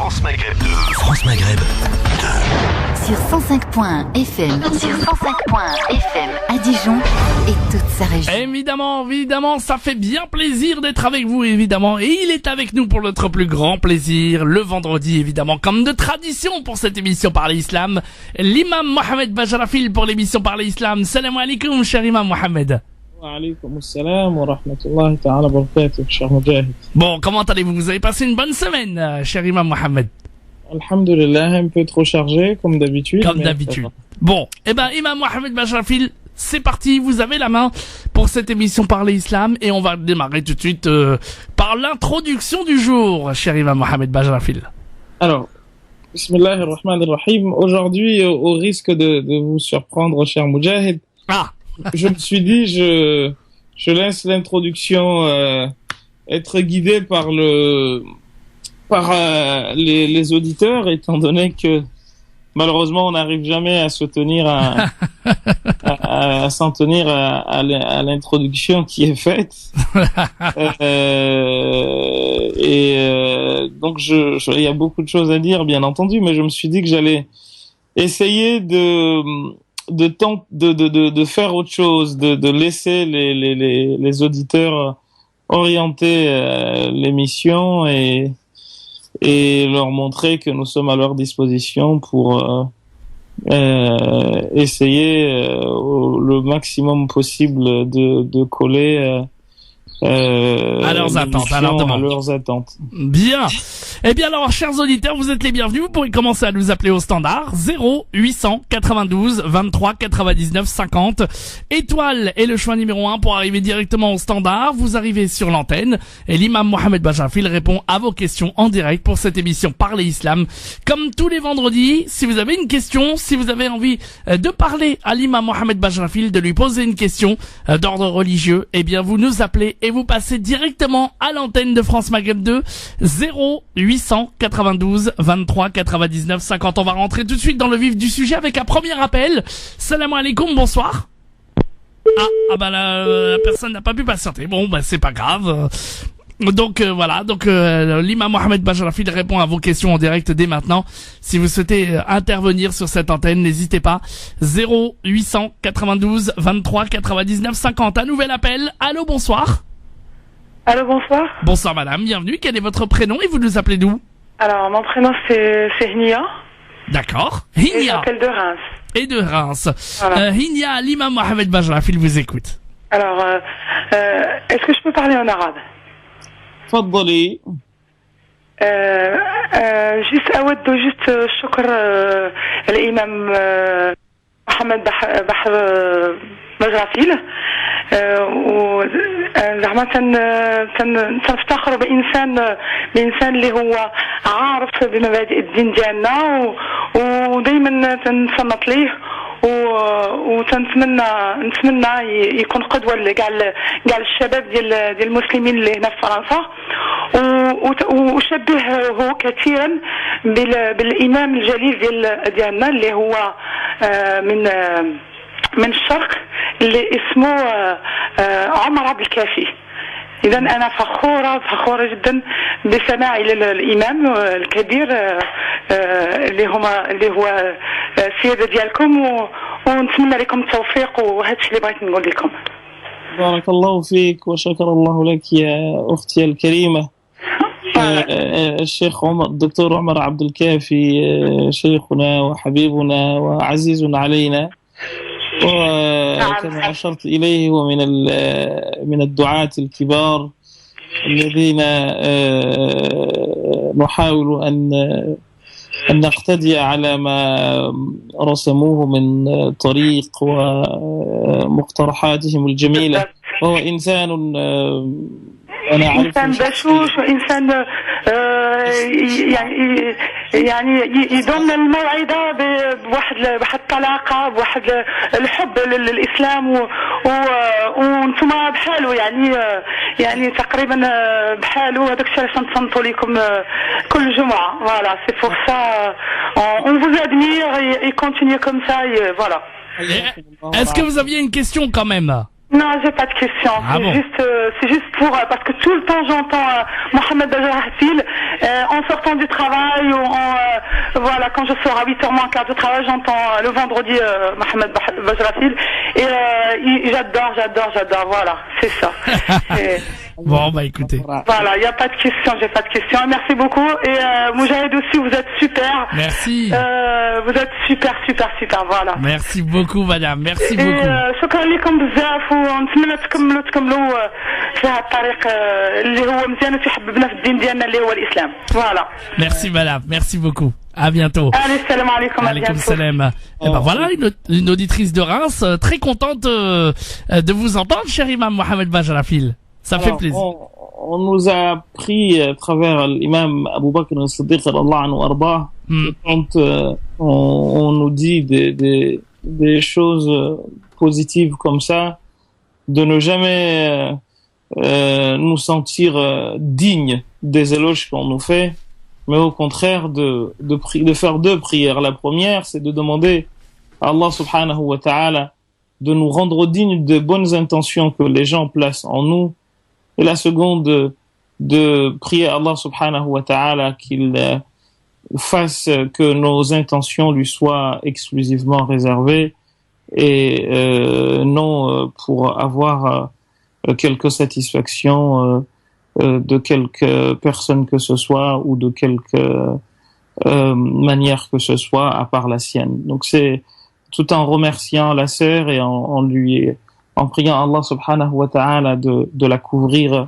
France Maghreb 2. France Maghreb 2. Sur 105.1 FM. Sur 105.1 FM à Dijon et toute sa région. Évidemment, ça fait bien plaisir d'être avec vous, évidemment. Et il est avec nous pour notre plus grand plaisir, le vendredi, évidemment, comme de tradition pour cette émission Parler Islam. L'imam Mohamed Bajrafil pour l'émission Parler Islam. Salam alaikum, cher imam Mohamed. Wa alaykoum assalam wa rahmatullahi ta'ala wa barakatuh, cher Mujahid. Bon, comment allez-vous? Vous avez passé une bonne semaine, cher imam Mohamed? Alhamdulillah, un peu trop chargé, comme d'habitude. Bon, imam Mohamed Bajrafil, c'est parti, vous avez la main pour cette émission Parler Islam et on va démarrer tout de suite par l'introduction du jour, cher imam Mohamed Bajrafil. Alors, Bismillahirrahmanirrahim. Aujourd'hui, au risque de vous surprendre, cher Mujahid, je me suis dit, je laisse l'introduction être guidée par les auditeurs, étant donné que malheureusement on n'arrive jamais à se tenir à s'en tenir à l'introduction qui est faite. Donc il y a beaucoup de choses à dire, bien entendu, mais je me suis dit que j'allais essayer de faire autre chose, de laisser les auditeurs orienter l'émission et leur montrer que nous sommes à leur disposition pour essayer le maximum possible de coller à leurs attentes. Bien. Eh bien alors, chers auditeurs, vous êtes les bienvenus. Vous pourrez commencer à nous appeler au standard 0892 23 99 50. Étoile est le choix numéro 1 pour arriver directement au standard. Vous arrivez sur l'antenne et l'imam Mohamed Bajrafil répond à vos questions en direct pour cette émission Parler Islam. Comme tous les vendredis, si vous avez une question, si vous avez envie de parler à l'imam Mohamed Bajrafil, de lui poser une question d'ordre religieux, eh bien vous nous appelez et vous passez directement à l'antenne de France Maghreb 2 0892 23 99 50. On va rentrer tout de suite dans le vif du sujet avec un premier appel. Salam alaikum, bonsoir. La personne n'a pas pu patienter. Bon, c'est pas grave. Donc voilà, l'imam Mohamed Bajrafil répond à vos questions en direct dès maintenant. Si vous souhaitez intervenir sur cette antenne, n'hésitez pas. 0892 23 99 50. Un nouvel appel. Allô, bonsoir. Allô, bonsoir. Bonsoir madame, bienvenue. Quel est votre prénom et vous nous appelez d'où? Alors, mon prénom c'est Hinia. D'accord. Hinia. Et j'appelle de Reims. Et de Reims. Voilà. Hinia, l'imam Mohamed Bajrafil vous écoute. Alors, est-ce que je peux parler en arabe? تفضلي. أود شكر الإمام محمد بجرافيل. وزعما تنفتخر بإنسان اللي هو عارف بمبادئ الدين ديالنا ودايما تنصنت ليه نتمنى يكون قدوة لكاع الشباب ديال المسلمين اللي هنا في فرنسا وشبهه كثيرا بالإمام الجليل ديالنا اللي هو من الشرق اللي اسمه عمر عبد الكافي. إذا أنا فخورة جدا بسماعي للإمام الكبير اللي هو السيادة ديالكم ونتمنى لكم التوفيق وهذا الشيء اللي بغيت نقول لكم. بارك الله فيك وشكر الله لك يا أختي الكريمة. الشيخ الدكتور عمر عبد الكافي شيخنا وحبيبنا وعزيز علينا، وكما أشرت إليه هو من الدعاة الكبار الذين نحاول أن نقتدي على ما رسموه من طريق ومقترحاتهم الجميلة. وهو إنسان أنا أعرف إنسان بشوش وإنسان يعني يدون الموعظة بواحد الطلاقة، بواحد الحب للإسلام وانتم بحاله يعني تقريبا بحاله. هذاك الشيء علاش نتصنتوا لكم كل جمعة. Voilà, c'est pour ça on vous admire et continue comme ça et voilà. Est-ce que vous aviez une question quand même? Non, j'ai pas de question. C'est juste pour parce que tout le temps j'entends Mohamed Bajrafil en sortant du travail ou voilà, quand je sors à 8h moins quart de travail, j'entends le vendredi Mohamed Bajrafil et j'adore, voilà, c'est ça. Bon, bah écoutez. Voilà, il n'y a pas de question, j'ai pas de question. Merci beaucoup. Et Moujahid aussi, vous êtes super. Merci. Vous êtes super, voilà. Merci beaucoup, madame. Merci beaucoup. شكرا لكم بزاف ونتمنى تكملوا في هذا الطريق اللي هو مزيان وتحببنا في الدين ديالنا اللي هو الإسلام. Voilà. Merci, madame. Merci beaucoup. À bientôt. Allez, salam alaikum. Alaikum salam. Et ben voilà, une auditrice de Reims, très contente de vous entendre, cher imam Mohamed Bajrafil. Ça fait plaisir. On nous a appris à travers l'imam Abu Bakr al-Siddiq quand on nous dit des choses positives comme ça, de ne jamais nous sentir dignes des éloges qu'on nous fait, mais au contraire de faire deux prières. La première, c'est de demander à Allah subhanahu wa ta'ala de nous rendre dignes de bonnes intentions que les gens placent en nous. Et la seconde, de prier à Allah subhanahu wa ta'ala qu'il fasse que nos intentions lui soient exclusivement réservées et non pour avoir quelque satisfaction de quelque personne que ce soit ou de quelque manière que ce soit à part la sienne. Donc c'est tout en remerciant la sœur et en priant Allah subhanahu wa ta'ala de la couvrir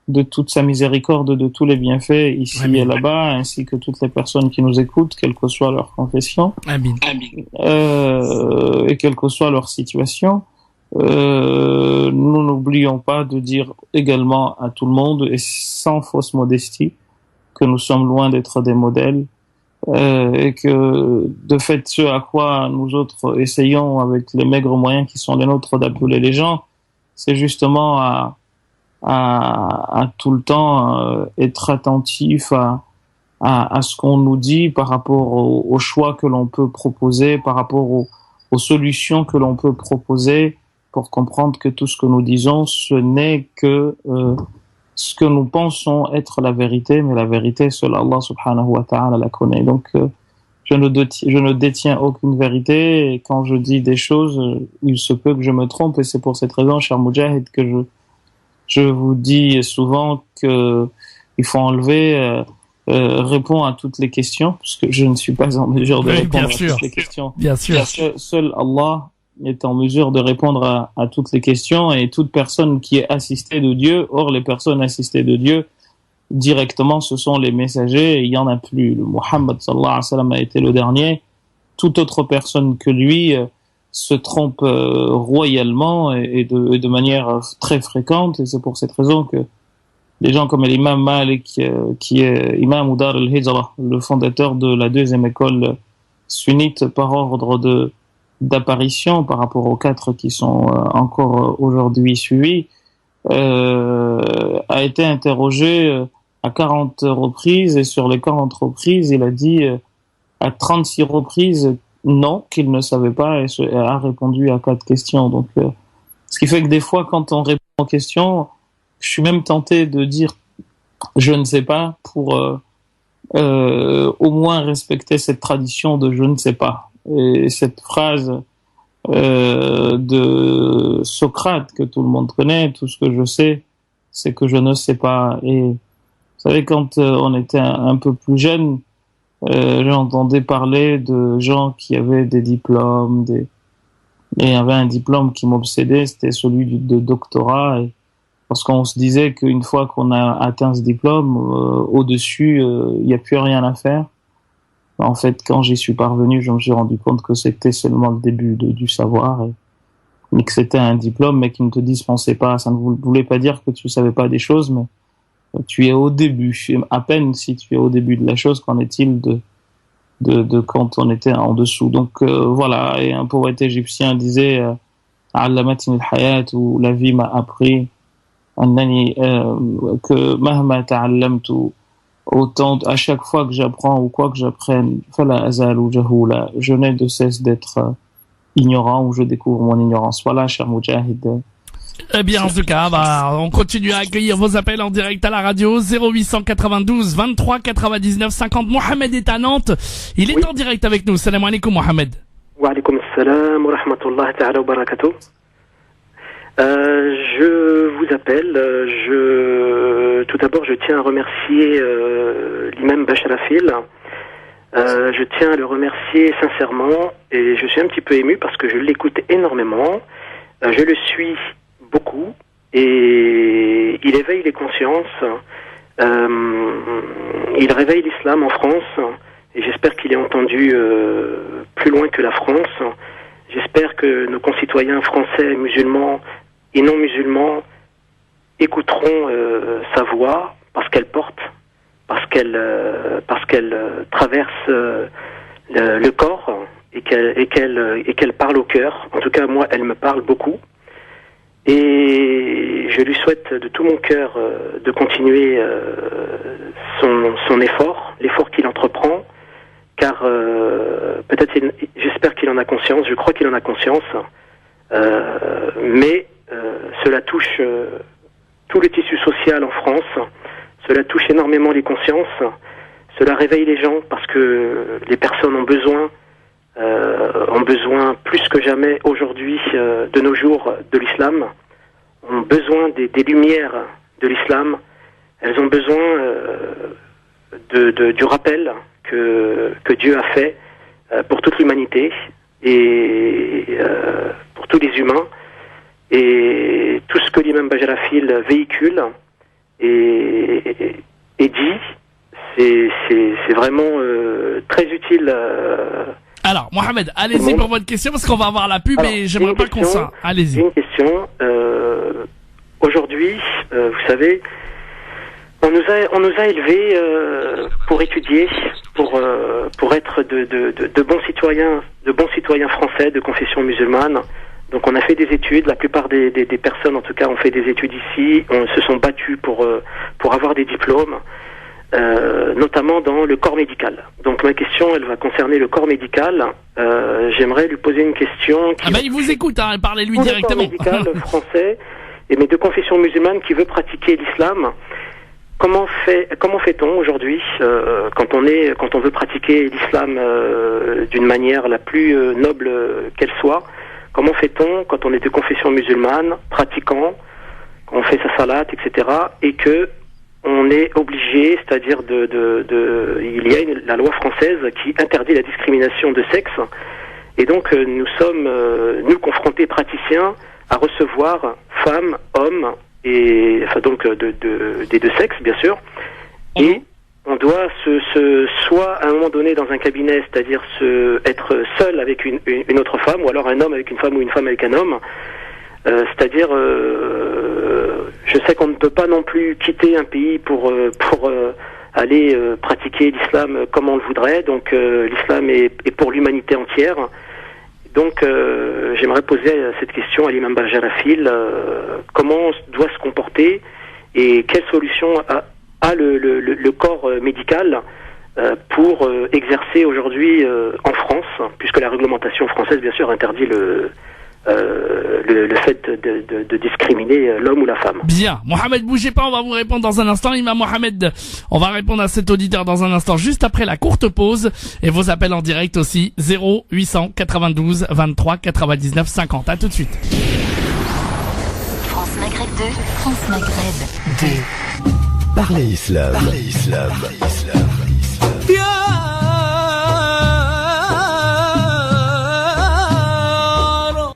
de toute sa miséricorde, de tous les bienfaits ici Amin. Et là-bas, ainsi que toutes les personnes qui nous écoutent, quelle que soit leur confession. Amin. Et quelle que soit leur situation. Nous n'oublions pas de dire également à tout le monde, et sans fausse modestie, que nous sommes loin d'être des modèles, et que de fait ce à quoi nous autres essayons avec les maigres moyens qui sont les nôtres d'appeler les gens, c'est justement à tout le temps être attentif à ce qu'on nous dit par rapport aux choix que l'on peut proposer, par rapport aux solutions que l'on peut proposer, pour comprendre que tout ce que nous disons, ce n'est que ce que nous pensons être la vérité, mais la vérité, seul Allah subhanahu wa ta'ala la connaît. Donc, je ne détiens aucune vérité, et quand je dis des choses, il se peut que je me trompe, et c'est pour cette raison, cher Moujahid, que je vous dis souvent que il faut enlever répondre à toutes les questions, puisque je ne suis pas en mesure de répondre à toutes les questions. Bien sûr. Seul Allah est en mesure de répondre à toutes les questions, et toute personne qui est assistée de Dieu. Or, les personnes assistées de Dieu, directement, ce sont les messagers, et il y en a plus. Le Muhammad sallallahu alayhi wa sallam a été le dernier. Toute autre personne que lui se trompe royalement et de manière très fréquente, et c'est pour cette raison que des gens comme l'imam Malik, qui est imam Dar al-Hijra, le fondateur de la deuxième école sunnite par ordre d'apparition par rapport aux 4 qui sont encore aujourd'hui suivis, a été interrogé à 40 reprises, et sur les 40 reprises, il a dit à 36 reprises non, qu'il ne savait pas, et a répondu à 4 questions. Donc, ce qui fait que des fois, quand on répond aux questions, je suis même tenté de dire je ne sais pas pour au moins respecter cette tradition de je ne sais pas. Et cette phrase de Socrate que tout le monde connaît, tout ce que je sais, c'est que je ne sais pas. Et vous savez, quand on était un peu plus jeune, j'entendais parler de gens qui avaient des diplômes, et il y avait un diplôme qui m'obsédait, c'était celui de doctorat, et parce qu'on se disait qu'une fois qu'on a atteint ce diplôme, au-dessus, il n'y a plus rien à faire. En fait, quand j'y suis parvenu, je me suis rendu compte que c'était seulement le début du savoir, et que c'était un diplôme, mais qui ne te dispensait pas. Ça ne voulait pas dire que tu savais pas des choses, mais tu es au début. À peine si tu es au début de la chose, qu'en est-il de quand on était en dessous. Donc voilà, et un poète égyptien disait Allamatni al-hayat, où la vie m'a appris que mahma ta'allamtu, autant à chaque fois que j'apprends ou quoi que j'apprenne, fala azalu jahula, je n'ai de cesse d'être ignorant, ou je découvre mon ignorance. Voilà, cher Moujahid, Eh bien, en tout cas, on continue à accueillir vos appels en direct à la radio 0892 23 99 50. Mohamed est à Nantes. Il est en direct avec nous. Salam alaikum, Mohamed. Wa alaikum salam wa rahmatullahi ta'ala wa barakatuh. Je vous appelle. Tout d'abord, je tiens à remercier l'imam Bashrafil. Je tiens à le remercier sincèrement et je suis un petit peu ému parce que je l'écoute énormément. Je le suis beaucoup et il éveille les consciences. Il réveille l'islam en France et j'espère qu'il est entendu plus loin que la France. J'espère que nos concitoyens français, musulmans et non musulmans écouteront sa voix parce qu'elle porte, parce qu'elle traverse le corps et qu'elle parle au cœur. En tout cas, moi, elle me parle beaucoup. Et je lui souhaite de tout mon cœur de continuer son l'effort qu'il entreprend, car peut-être, j'espère qu'il en a conscience, je crois qu'il en a conscience, mais cela touche tout le tissu social en France, cela touche énormément les consciences, cela réveille les gens parce que les personnes ont besoin plus que jamais aujourd'hui de nos jours de l'islam, ont besoin des lumières de l'islam, elles ont besoin du rappel que Dieu a fait pour toute l'humanité et pour tous les humains, et tout ce que l'imam Bashrafil véhicule et dit, c'est vraiment très utile. Alors, Mohamed, allez-y pour votre question, parce qu'on va avoir la pub. Alors, et j'aimerais pas qu'on ça. Allez-y. Une question. Aujourd'hui, vous savez, on nous a élevés pour étudier, pour être de bons citoyens français de confession musulmane. Donc, on a fait des études. La plupart des personnes, en tout cas, ont fait des études ici. On se sont battus pour avoir des diplômes. Notamment dans le corps médical. Donc ma question, elle va concerner le corps médical. J'aimerais lui poser une question. Il vous écoute, hein, parlez-lui directement. Le corps médical français, mais de confession musulmane qui veut pratiquer l'islam. Comment fait-on aujourd'hui quand on veut pratiquer l'islam d'une manière la plus noble qu'elle soit? Comment fait-on quand on est de confession musulmane, pratiquant, quand on fait sa salat, etc., et que on est obligé, c'est-à-dire il y a la loi française qui interdit la discrimination de sexe, et donc nous sommes nous confrontés praticiens à recevoir femmes, hommes, et enfin donc des deux sexes bien sûr, et on doit soit à un moment donné dans un cabinet, c'est-à-dire être seul avec une autre femme, ou alors un homme avec une femme ou une femme avec un homme. C'est-à-dire, je sais qu'on ne peut pas non plus quitter un pays pour aller pratiquer l'islam comme on le voudrait. Donc, l'islam est pour l'humanité entière. Donc, j'aimerais poser cette question à l'imam Bashrafil. Comment doit se comporter et quelle solution a le corps médical pour exercer aujourd'hui en France, puisque la réglementation française, bien sûr, interdit le fait de discriminer l'homme ou la femme. Bien. Mohamed, bougez pas, on va vous répondre dans un instant. Imam Mohamed, on va répondre à cet auditeur dans un instant, juste après la courte pause. Et vos appels en direct aussi, 0892 23 99 50. À tout de suite. France Maghreb 2, France Maghreb 2. Parlez Islam. Parlez Islam. Parlez Islam.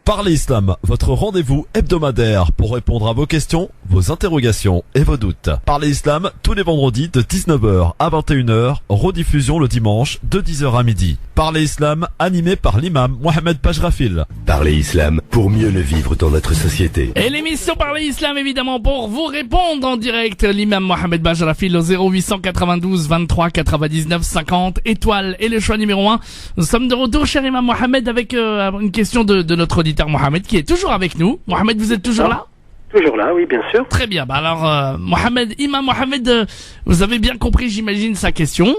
Parlez Islam, votre rendez-vous hebdomadaire pour répondre à vos questions, vos interrogations et vos doutes. Parlez Islam tous les vendredis de 19h à 21h, rediffusion le dimanche de 10h à midi. Parlez Islam, animé par l'imam Mohamed Bashrafil. Parlez Islam pour mieux le vivre dans notre société. Et l'émission Parlez Islam, évidemment, pour vous répondre en direct, l'imam Mohamed Bashrafil au 0892 23 99 50, étoile et le choix numéro 1. Nous sommes de retour, cher imam Mohamed, avec une question de notre auditeur Mohamed qui est toujours avec nous. Mohamed, vous êtes toujours là? Toujours là, oui, bien sûr. Très bien. Bah alors, imam Mohamed, vous avez bien compris, j'imagine, sa question.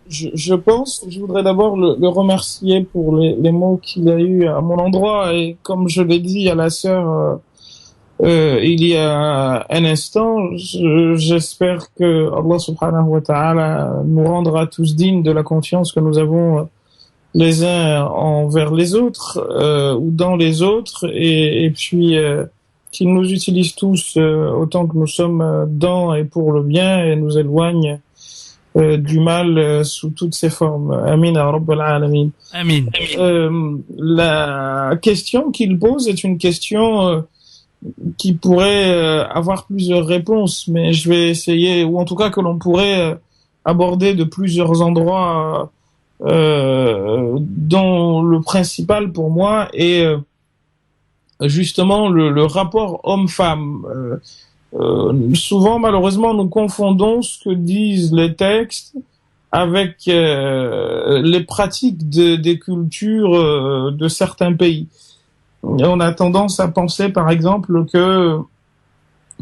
Je pense, je voudrais d'abord le remercier pour les mots qu'il a eu à mon endroit, et comme je l'ai dit à la sœur il y a un instant. J'espère que Allah subhanahu wa ta'ala nous rendra tous dignes de la confiance que nous avons les uns envers les autres ou dans les autres, et puis qu'il nous utilise tous autant que nous sommes dans et pour le bien, et nous éloigne du mal sous toutes ses formes. Amin ya Rabbal Alamin. Amin. La question qu'il pose est une question qui pourrait avoir plusieurs réponses, mais je vais essayer, ou en tout cas que l'on pourrait aborder de plusieurs endroits, dont le principal pour moi est justement le rapport homme-femme. Souvent, malheureusement, nous confondons ce que disent les textes avec les pratiques des cultures de certains pays. On a tendance à penser, par exemple, que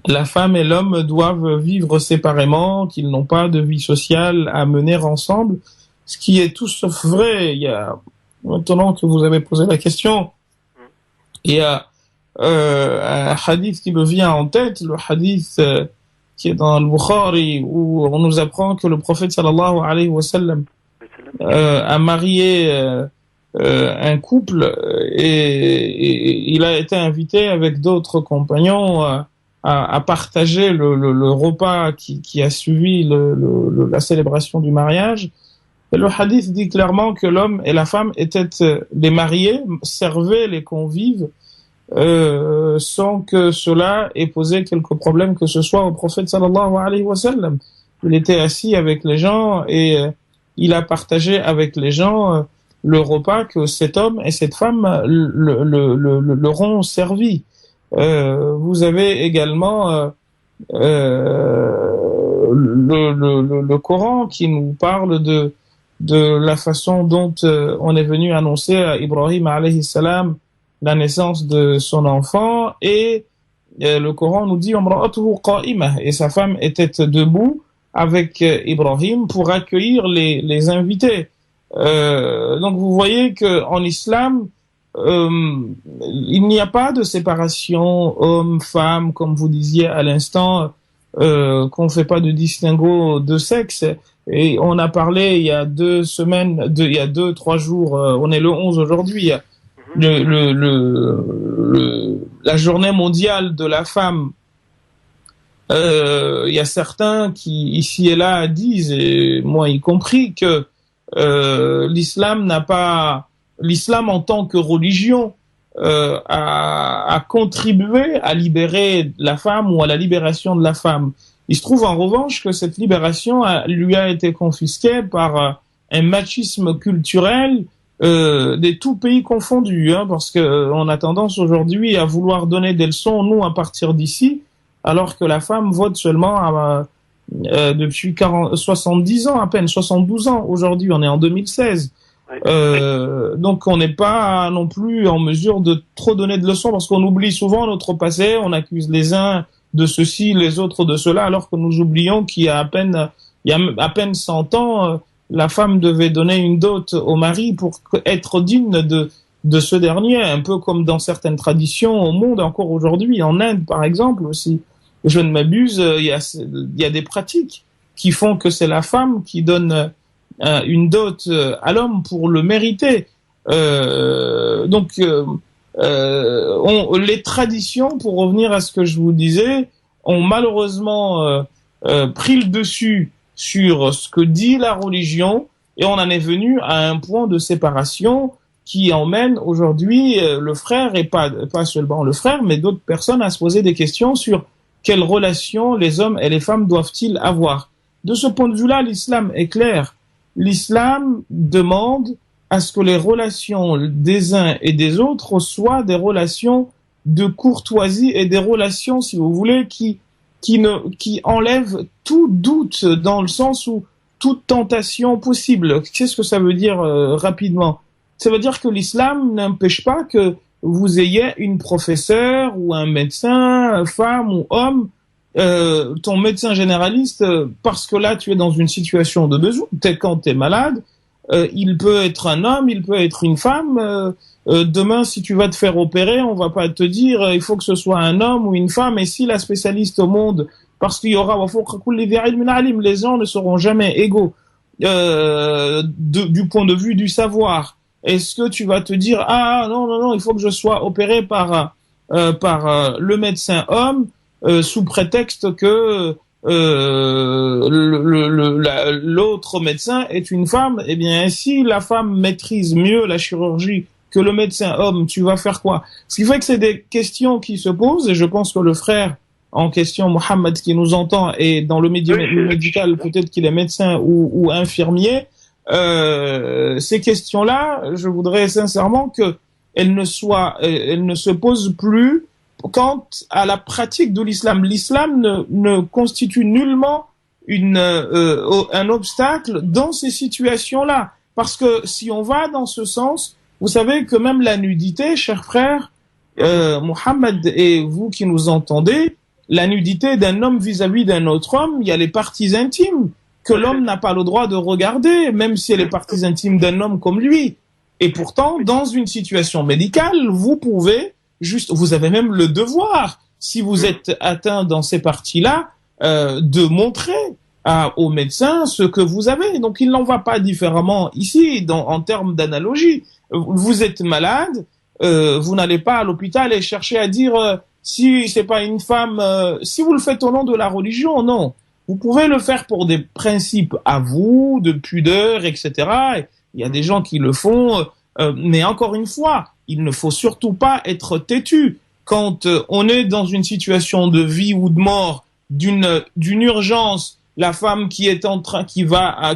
la femme et l'homme doivent vivre séparément, qu'ils n'ont pas de vie sociale à mener ensemble, ce qui est tout sauf vrai. Il y a, maintenant que vous avez posé la question, il y a un hadith qui me vient en tête, le hadith qui est dans le Bukhari, où on nous apprend que le prophète sallallahu alayhi wa sallam a marié un couple, et il a été invité avec d'autres compagnons à partager le repas qui a suivi la célébration du mariage. Et le hadith dit clairement que l'homme et la femme étaient les mariés, servaient les convives, sans que cela ait posé quelques problèmes que ce soit au prophète sallallahu alayhi wa sallam. Il était assis avec les gens et il a partagé avec les gens le repas que cet homme et cette femme leur ont servi. Vous avez également le Coran qui nous parle de la façon dont on est venu annoncer à Ibrahim alayhi salam la naissance de son enfant, et le Coran nous dit Imra'atuhu qa'imah, et sa femme était debout avec Ibrahim pour accueillir les invités. Donc vous voyez que en islam il n'y a pas de séparation homme-femme, comme vous disiez à l'instant, qu'on ne fait pas de distinguo de sexe. Et on a parlé il y a 2 semaines, il y a 2-3 jours, on est le 11 aujourd'hui, la journée mondiale de la femme. Il y a certains qui ici et là disent, et moi y compris, que l'islam en tant que religion a contribué à libérer la femme ou à la libération de la femme. Il se trouve en revanche que cette libération lui a été confisquée par un machisme culturel des tout pays confondus, parce que on a tendance aujourd'hui à vouloir donner des leçons, nous, à partir d'ici, alors que la femme vote seulement depuis 70 ans, à peine 72 ans. Aujourd'hui, on est en 2016. Donc on n'est pas non plus en mesure de trop donner de leçons, parce qu'on oublie souvent notre passé, on accuse les uns de ceci, les autres de cela, alors que nous oublions qu'il y a à peine 100 ans, la femme devait donner une dot au mari pour être digne de ce dernier, un peu comme dans certaines traditions au monde encore aujourd'hui, en Inde par exemple aussi. Je ne m'abuse, il y a des pratiques qui font que c'est la femme qui donne une dot à l'homme pour le mériter. Donc les traditions, pour revenir à ce que je vous disais, ont malheureusement pris le dessus sur ce que dit la religion, et on en est venu à un point de séparation qui emmène aujourd'hui le frère, et pas seulement le frère, mais d'autres personnes, à se poser des questions sur quelles relations les hommes et les femmes doivent-ils avoir. De ce point de vue-là, l'islam est clair. L'islam demande à ce que les relations des uns et des autres soient des relations de courtoisie et des relations, si vous voulez, qui enlèvent tout doute, dans le sens où toute tentation possible. Qu'est-ce que ça veut dire rapidement? Ça veut dire que l'islam n'empêche pas que vous ayez une professeure ou un médecin, femme ou homme, ton médecin généraliste, parce que là tu es dans une situation de besoin, quand tu es malade, il peut être un homme, il peut être une femme. Demain, si tu vas te faire opérer, on va pas te dire il faut que ce soit un homme ou une femme. Et si la spécialiste au monde, parce qu'il y aura les gens ne seront jamais égaux du point de vue du savoir. Est-ce que tu vas te dire non, il faut que je sois opéré par le médecin homme sous prétexte que l'autre médecin est une femme? Eh bien, si la femme maîtrise mieux la chirurgie que le médecin homme, tu vas faire quoi? Ce qui fait que c'est des questions qui se posent, et je pense que le frère en question, Mohamed, qui nous entend, et dans le milieu médical, peut-être qu'il est médecin ou infirmier, ces questions-là, je voudrais sincèrement que elles ne se posent plus quant à la pratique de l'islam. L'islam ne constitue nullement un obstacle dans ces situations-là. Parce que si on va dans ce sens, vous savez que même la nudité, chers frères, Mohamed et vous qui nous entendez, la nudité d'un homme vis-à-vis d'un autre homme, il y a les parties intimes que l'homme n'a pas le droit de regarder, même si elle est parties intimes d'un homme comme lui. Et pourtant, dans une situation médicale, vous avez même le devoir, si vous êtes atteint dans ces parties-là, de montrer au médecin ce que vous avez. Donc, il n'en va pas différemment ici, en termes d'analogie. Vous êtes malade, vous n'allez pas à l'hôpital et chercher à dire si c'est pas une femme, si vous le faites au nom de la religion, non. Vous pouvez le faire pour des principes à vous, de pudeur, etc. Il y a des gens qui le font, mais encore une fois, il ne faut surtout pas être têtu. Quand on est dans une situation de vie ou de mort, d'une urgence, la femme qui est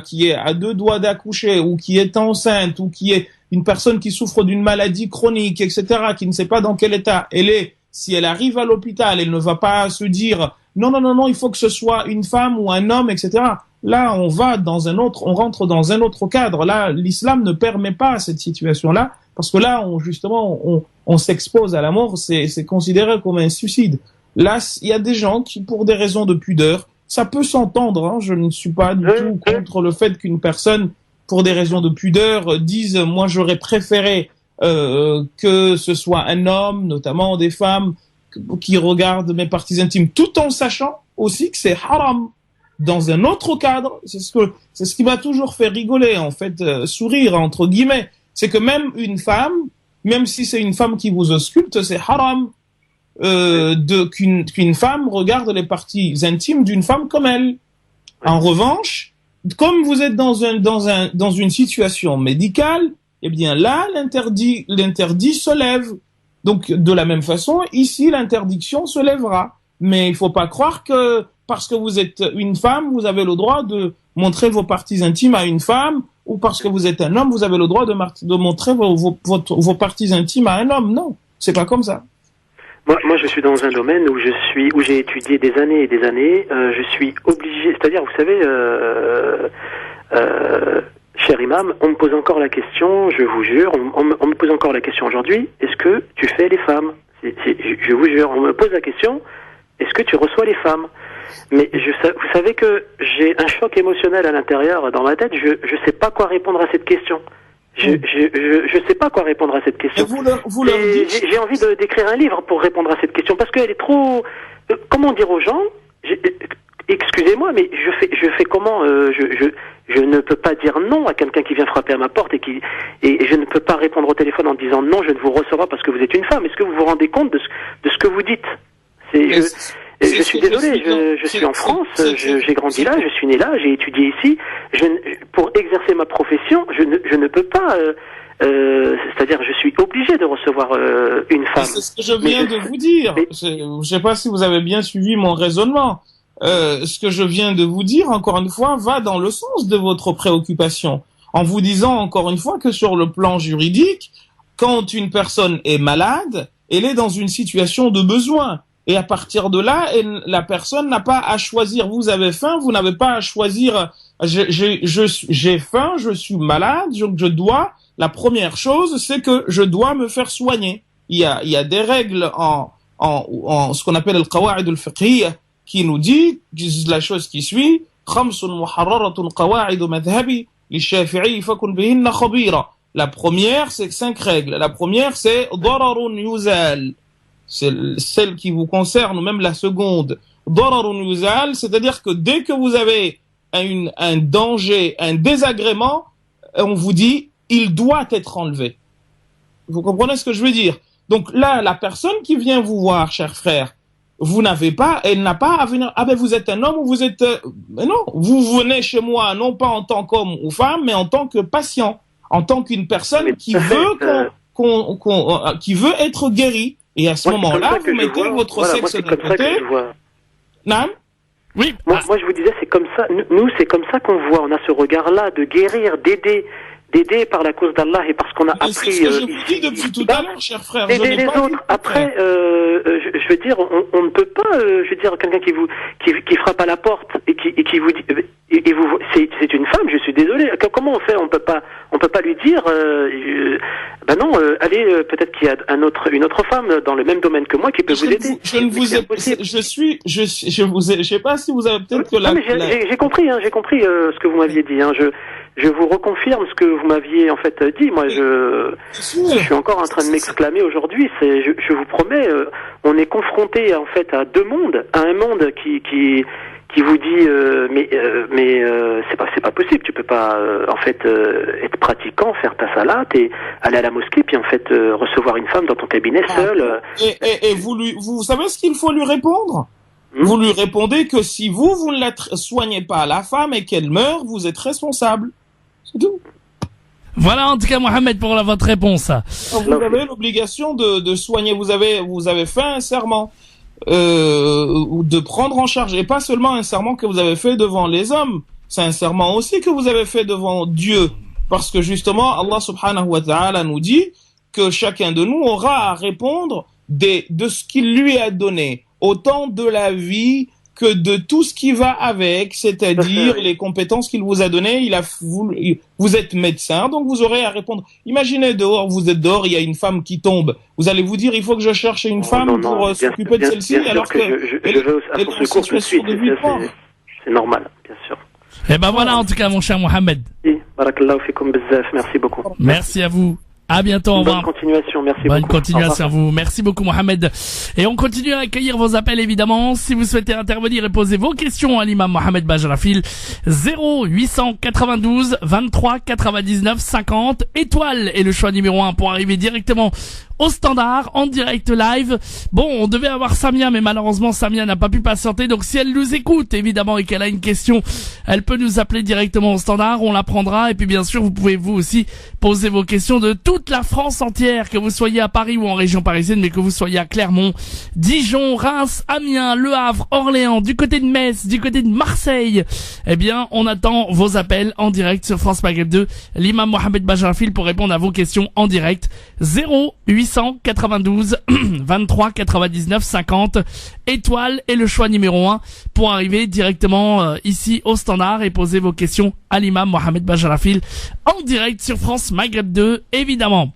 qui est à 2 doigts d'accoucher, ou qui est enceinte, ou qui est une personne qui souffre d'une maladie chronique, etc., qui ne sait pas dans quel état elle est, si elle arrive à l'hôpital, elle ne va pas se dire non, il faut que ce soit une femme ou un homme, etc. Là, on rentre dans un autre cadre. Là, l'islam ne permet pas cette situation-là, parce que là, on s'expose à la mort, c'est considéré comme un suicide. Là, il y a des gens qui, pour des raisons de pudeur, ça peut s'entendre, hein, je ne suis pas du tout contre le fait qu'une personne, pour des raisons de pudeur, dise moi j'aurais préféré que ce soit un homme, notamment des femmes, qui regardent mes parties intimes, tout en sachant aussi que c'est haram dans un autre cadre. C'est ce qui m'a toujours fait rigoler, en fait, sourire entre guillemets, c'est que même une femme, même si c'est une femme qui vous ausculte, c'est haram qu'une femme regarde les parties intimes d'une femme comme elle. En revanche, comme vous êtes dans une situation médicale, eh bien là, l'interdit se lève. Donc, de la même façon, ici, l'interdiction se lèvera. Mais il faut pas croire que parce que vous êtes une femme, vous avez le droit de montrer vos parties intimes à une femme, ou parce que vous êtes un homme, vous avez le droit de montrer vos parties intimes à un homme. Non, c'est pas comme ça. Moi, je suis dans un domaine où j'ai étudié des années et des années. Je suis obligé, c'est-à-dire, vous savez, cher imam, on me pose encore la question, je vous jure, on me pose encore la question aujourd'hui, est-ce que tu fais les femmes? Je vous jure, on me pose la question, est-ce que tu reçois les femmes? Mais vous savez que j'ai un choc émotionnel à l'intérieur, dans ma tête, je sais pas quoi répondre à cette question. Je sais pas quoi répondre à cette question. J'ai envie d'écrire un livre pour répondre à cette question, parce qu'elle est trop... comment dire aux gens... Excusez-moi, mais je fais comment je ne peux pas dire non à quelqu'un qui vient frapper à ma porte et je ne peux pas répondre au téléphone en disant non, je ne vous reçois pas parce que vous êtes une femme. Est-ce que vous vous rendez compte de ce que vous dites? Je suis désolé, je suis en France, j'ai grandi là, je suis né là, j'ai étudié ici. Pour exercer ma profession, je ne peux pas. C'est-à-dire, je suis obligé de recevoir une femme. C'est ce que je viens de vous dire. Je ne sais pas si vous avez bien suivi mon raisonnement. Ce que je viens de vous dire, encore une fois, va dans le sens de votre préoccupation. En vous disant, encore une fois, que sur le plan juridique, quand une personne est malade, elle est dans une situation de besoin. Et à partir de là, la personne n'a pas à choisir. Vous avez faim, vous n'avez pas à choisir. J'ai faim, je suis malade, je dois. La première chose, c'est que je dois me faire soigner. Il y a des règles en ce qu'on appelle le qawa'id al-fiqhiyya qui nous dit la chose qui suit. Il للشافعي فكن بهن خبيرا. La première, c'est 5 règles. La première, c'est ضرر يزال. C'est celle qui vous concerne, ou même la seconde. ضرر يزال, c'est-à-dire que dès que vous avez un danger, un désagrément, on vous dit, il doit être enlevé. Vous comprenez ce que je veux dire? Donc là, la personne qui vient vous voir, cher frère, elle n'a pas à venir, ah ben vous êtes un homme ou vous êtes, mais non, vous venez chez moi, non pas en tant qu'homme ou femme, mais en tant que patient, en tant qu'une personne qui veut qui veut être guérie. Et à ce moment-là, vous mettez votre sexe de côté. Non? Oui. Moi, je vous disais, c'est comme ça. Nous, c'est comme ça qu'on voit. On a ce regard-là de guérir, d'aider par la cause d'Allah et parce qu'on a appris. C'est ce que je vous dis depuis tout à l'heure, cher frère. Aider les autres. Après, je veux dire, on ne peut pas, je veux dire, quelqu'un qui frappe à la porte et qui vous dit, et vous, c'est une femme. Je suis désolé. Comment on fait? On peut pas lui dire, ben non, allez, peut-être qu'il y a une autre femme dans le même domaine que moi qui peut vous aider. Je ne vous ai, je sais pas si vous avez peut-être que la. J'ai compris, ce que vous m'aviez dit, hein. Je vous reconfirme ce que vous m'aviez en fait dit. Moi, je suis encore en train de m'exclamer aujourd'hui. Je vous promets, on est confronté en fait à deux mondes, à un monde qui vous dit mais c'est pas possible. Tu peux pas en fait être pratiquant, faire ta salat et aller à la mosquée puis en fait recevoir une femme dans ton cabinet seul. Et vous savez ce qu'il faut lui répondre? Vous lui répondez que si vous ne la soignez pas, la femme, et qu'elle meurt, vous êtes responsable. C'est tout. Voilà, en tout cas, Mohamed, pour votre réponse. Vous avez l'obligation de soigner. Vous avez fait un serment, de prendre en charge, et pas seulement un serment que vous avez fait devant les hommes. C'est un serment aussi que vous avez fait devant Dieu. Parce que justement, Allah subhanahu wa ta'ala nous dit que chacun de nous aura à répondre de ce qu'il lui a donné. Autant de la vie que de tout ce qui va avec, c'est-à-dire les compétences qu'il vous a données. Vous êtes médecin, donc vous aurez à répondre. Imaginez vous êtes dehors, il y a une femme qui tombe. Vous allez vous dire, il faut que je cherche une femme pour s'occuper de celle-ci, alors que je veux à son secours tout de suite. C'est normal, bien sûr. Et ben voilà, en tout cas, mon cher Mohamed. Barakallahu fikoum bzaf, merci beaucoup. Merci à vous. À bientôt, au revoir. Bonne continuation, merci beaucoup. Bonne continuation à vous. Merci beaucoup, Mohamed. Et on continue à accueillir vos appels, évidemment. Si vous souhaitez intervenir et poser vos questions à l'imam Mohamed Bajrafil, 0892 23 99 50, étoile est le choix numéro 1 pour arriver directement au standard, en direct live. Bon, on devait avoir Samia, mais malheureusement Samia n'a pas pu patienter, donc si elle nous écoute évidemment et qu'elle a une question, elle peut nous appeler directement au standard, on la prendra. Et puis bien sûr, vous pouvez vous aussi poser vos questions de toute la France entière, que vous soyez à Paris ou en région parisienne, mais que vous soyez à Clermont, Dijon, Reims, Amiens, Le Havre, Orléans, du côté de Metz, du côté de Marseille. Eh bien, on attend vos appels en direct sur France Maghreb 2, l'imam Mohamed Bajrafil, pour répondre à vos questions en direct. 0892 23 99 50, étoile est le choix numéro 1 pour arriver directement ici au standard et poser vos questions à l'imam Mohamed Bajrafil en direct sur France Maghreb 2, évidemment.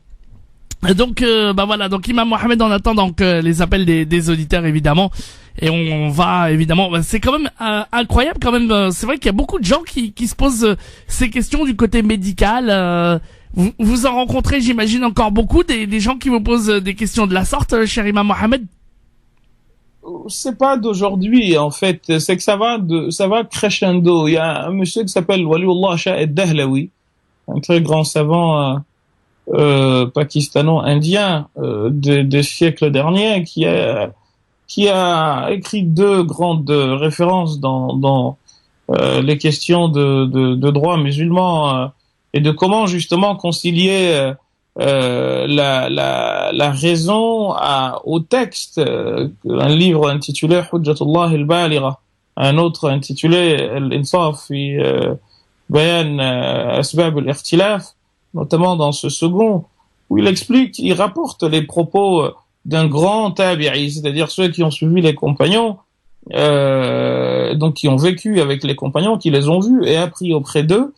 Donc voilà, donc imam Mohamed, on attend donc les appels des auditeurs, évidemment, et on va évidemment, c'est quand même incroyable quand même, c'est vrai qu'il y a beaucoup de gens qui se posent ces questions du côté médical. Vous en rencontrez, j'imagine, encore beaucoup, des gens qui vous posent des questions de la sorte, cher imam Mohamed? C'est pas d'aujourd'hui, en fait, c'est que ça va crescendo. Il y a un monsieur qui s'appelle Waliullah Shah Dahlawi, un très grand savant pakistano-indien des siècles derniers, qui a écrit 2 grandes références dans les questions de droit musulman, et de comment justement concilier la raison au texte. Un livre intitulé Hujjatullah al-Baligha, un autre intitulé Al-Insaf fi Bayan Asbab al-Ikhtilaf, notamment dans ce second, où il rapporte les propos d'un grand tabi'i, c'est-à-dire ceux qui ont suivi les compagnons, donc qui ont vécu avec les compagnons, qui les ont vus et appris auprès d'eux.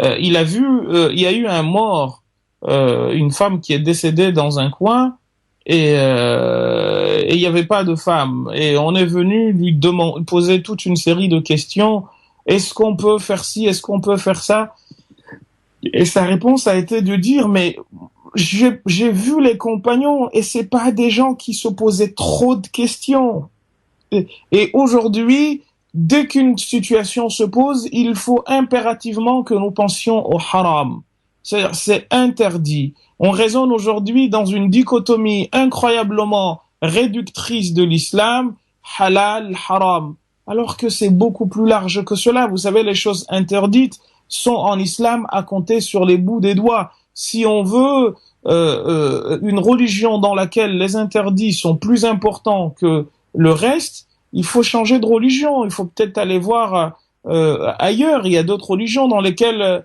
Il y a eu un mort, une femme qui est décédée dans un coin, et il n'y avait pas de femme, et on est venu lui poser toute une série de questions. Est-ce qu'on peut faire ci, est-ce qu'on peut faire ça? Et sa réponse a été de dire, mais j'ai vu les compagnons et c'est pas des gens qui se posaient trop de questions. Et aujourd'hui, dès qu'une situation se pose, il faut impérativement que nous pensions au haram. C'est-à-dire, c'est interdit. On raisonne aujourd'hui dans une dichotomie incroyablement réductrice de l'islam, halal, haram. Alors que c'est beaucoup plus large que cela. Vous savez, les choses interdites sont en islam à compter sur les bouts des doigts. Si on veut une religion dans laquelle les interdits sont plus importants que le reste, il faut changer de religion. Il faut peut-être aller voir ailleurs. Il y a d'autres religions dans lesquelles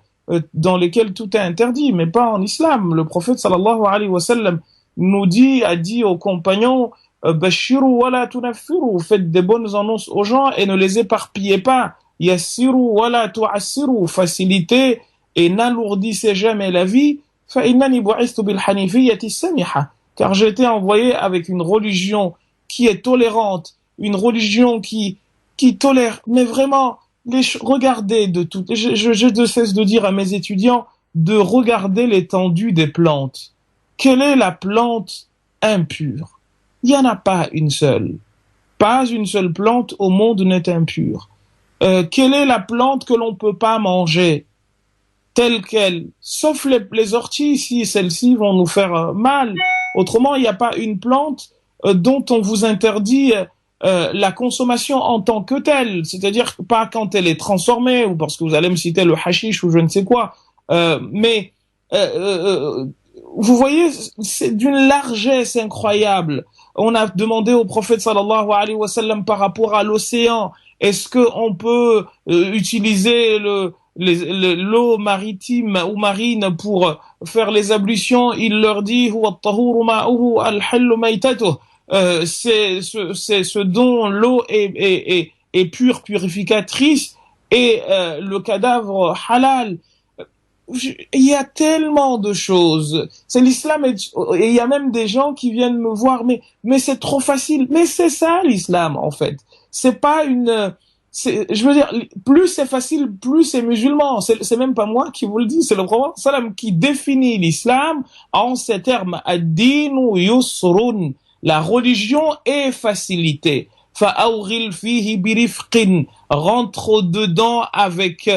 tout est interdit, mais pas en islam. Le prophète sallallahu alayhi wa sallam a dit aux compagnons, bashiru wa la tunaffiru, faites des bonnes annonces aux gens et ne les éparpillez pas. Yassiru wa la tu'assiru, facilitez et n'alourdissez jamais la vie. Fa innani bu'ithtu bil hanifiyyati samiha, car j'ai été envoyé avec une religion qui est tolérante, une religion qui tolère, mais vraiment, regardez de tout. Je ne cesse de dire à mes étudiants de regarder l'étendue des plantes. Quelle est la plante impure? Il n'y en a pas une seule. Pas une seule plante au monde n'est impure. Quelle est la plante que l'on ne peut pas manger telle qu'elle? Sauf les orties, si celles-ci vont nous faire mal. Autrement, il n'y a pas une plante dont on vous interdit la consommation en tant que telle, c'est-à-dire pas quand elle est transformée ou parce que vous allez me citer le hashish ou je ne sais quoi, mais vous voyez, c'est d'une largesse incroyable. On a demandé au prophète sallallahu alayhi wa sallam par rapport à l'océan, est-ce que on peut utiliser l'eau maritime ou marine pour faire les ablutions? Il leur dit huwa at-tahuru ma'uhu al-hallu maytatuhu. C'est ce dont l'eau est pure, purificatrice, et le cadavre halal. Il y a tellement de choses. C'est l'islam, et il y a même des gens qui viennent me voir, mais c'est trop facile. Mais c'est ça l'islam en fait. C'est pas je veux dire, plus c'est facile, plus c'est musulman. C'est même pas moi qui vous le dis, c'est le prophète sallam qui définit l'islam en ces termes: ad-dinu yusrun. La religion est facilitée. Fa'awghil fihi birifqin, rentre dedans avec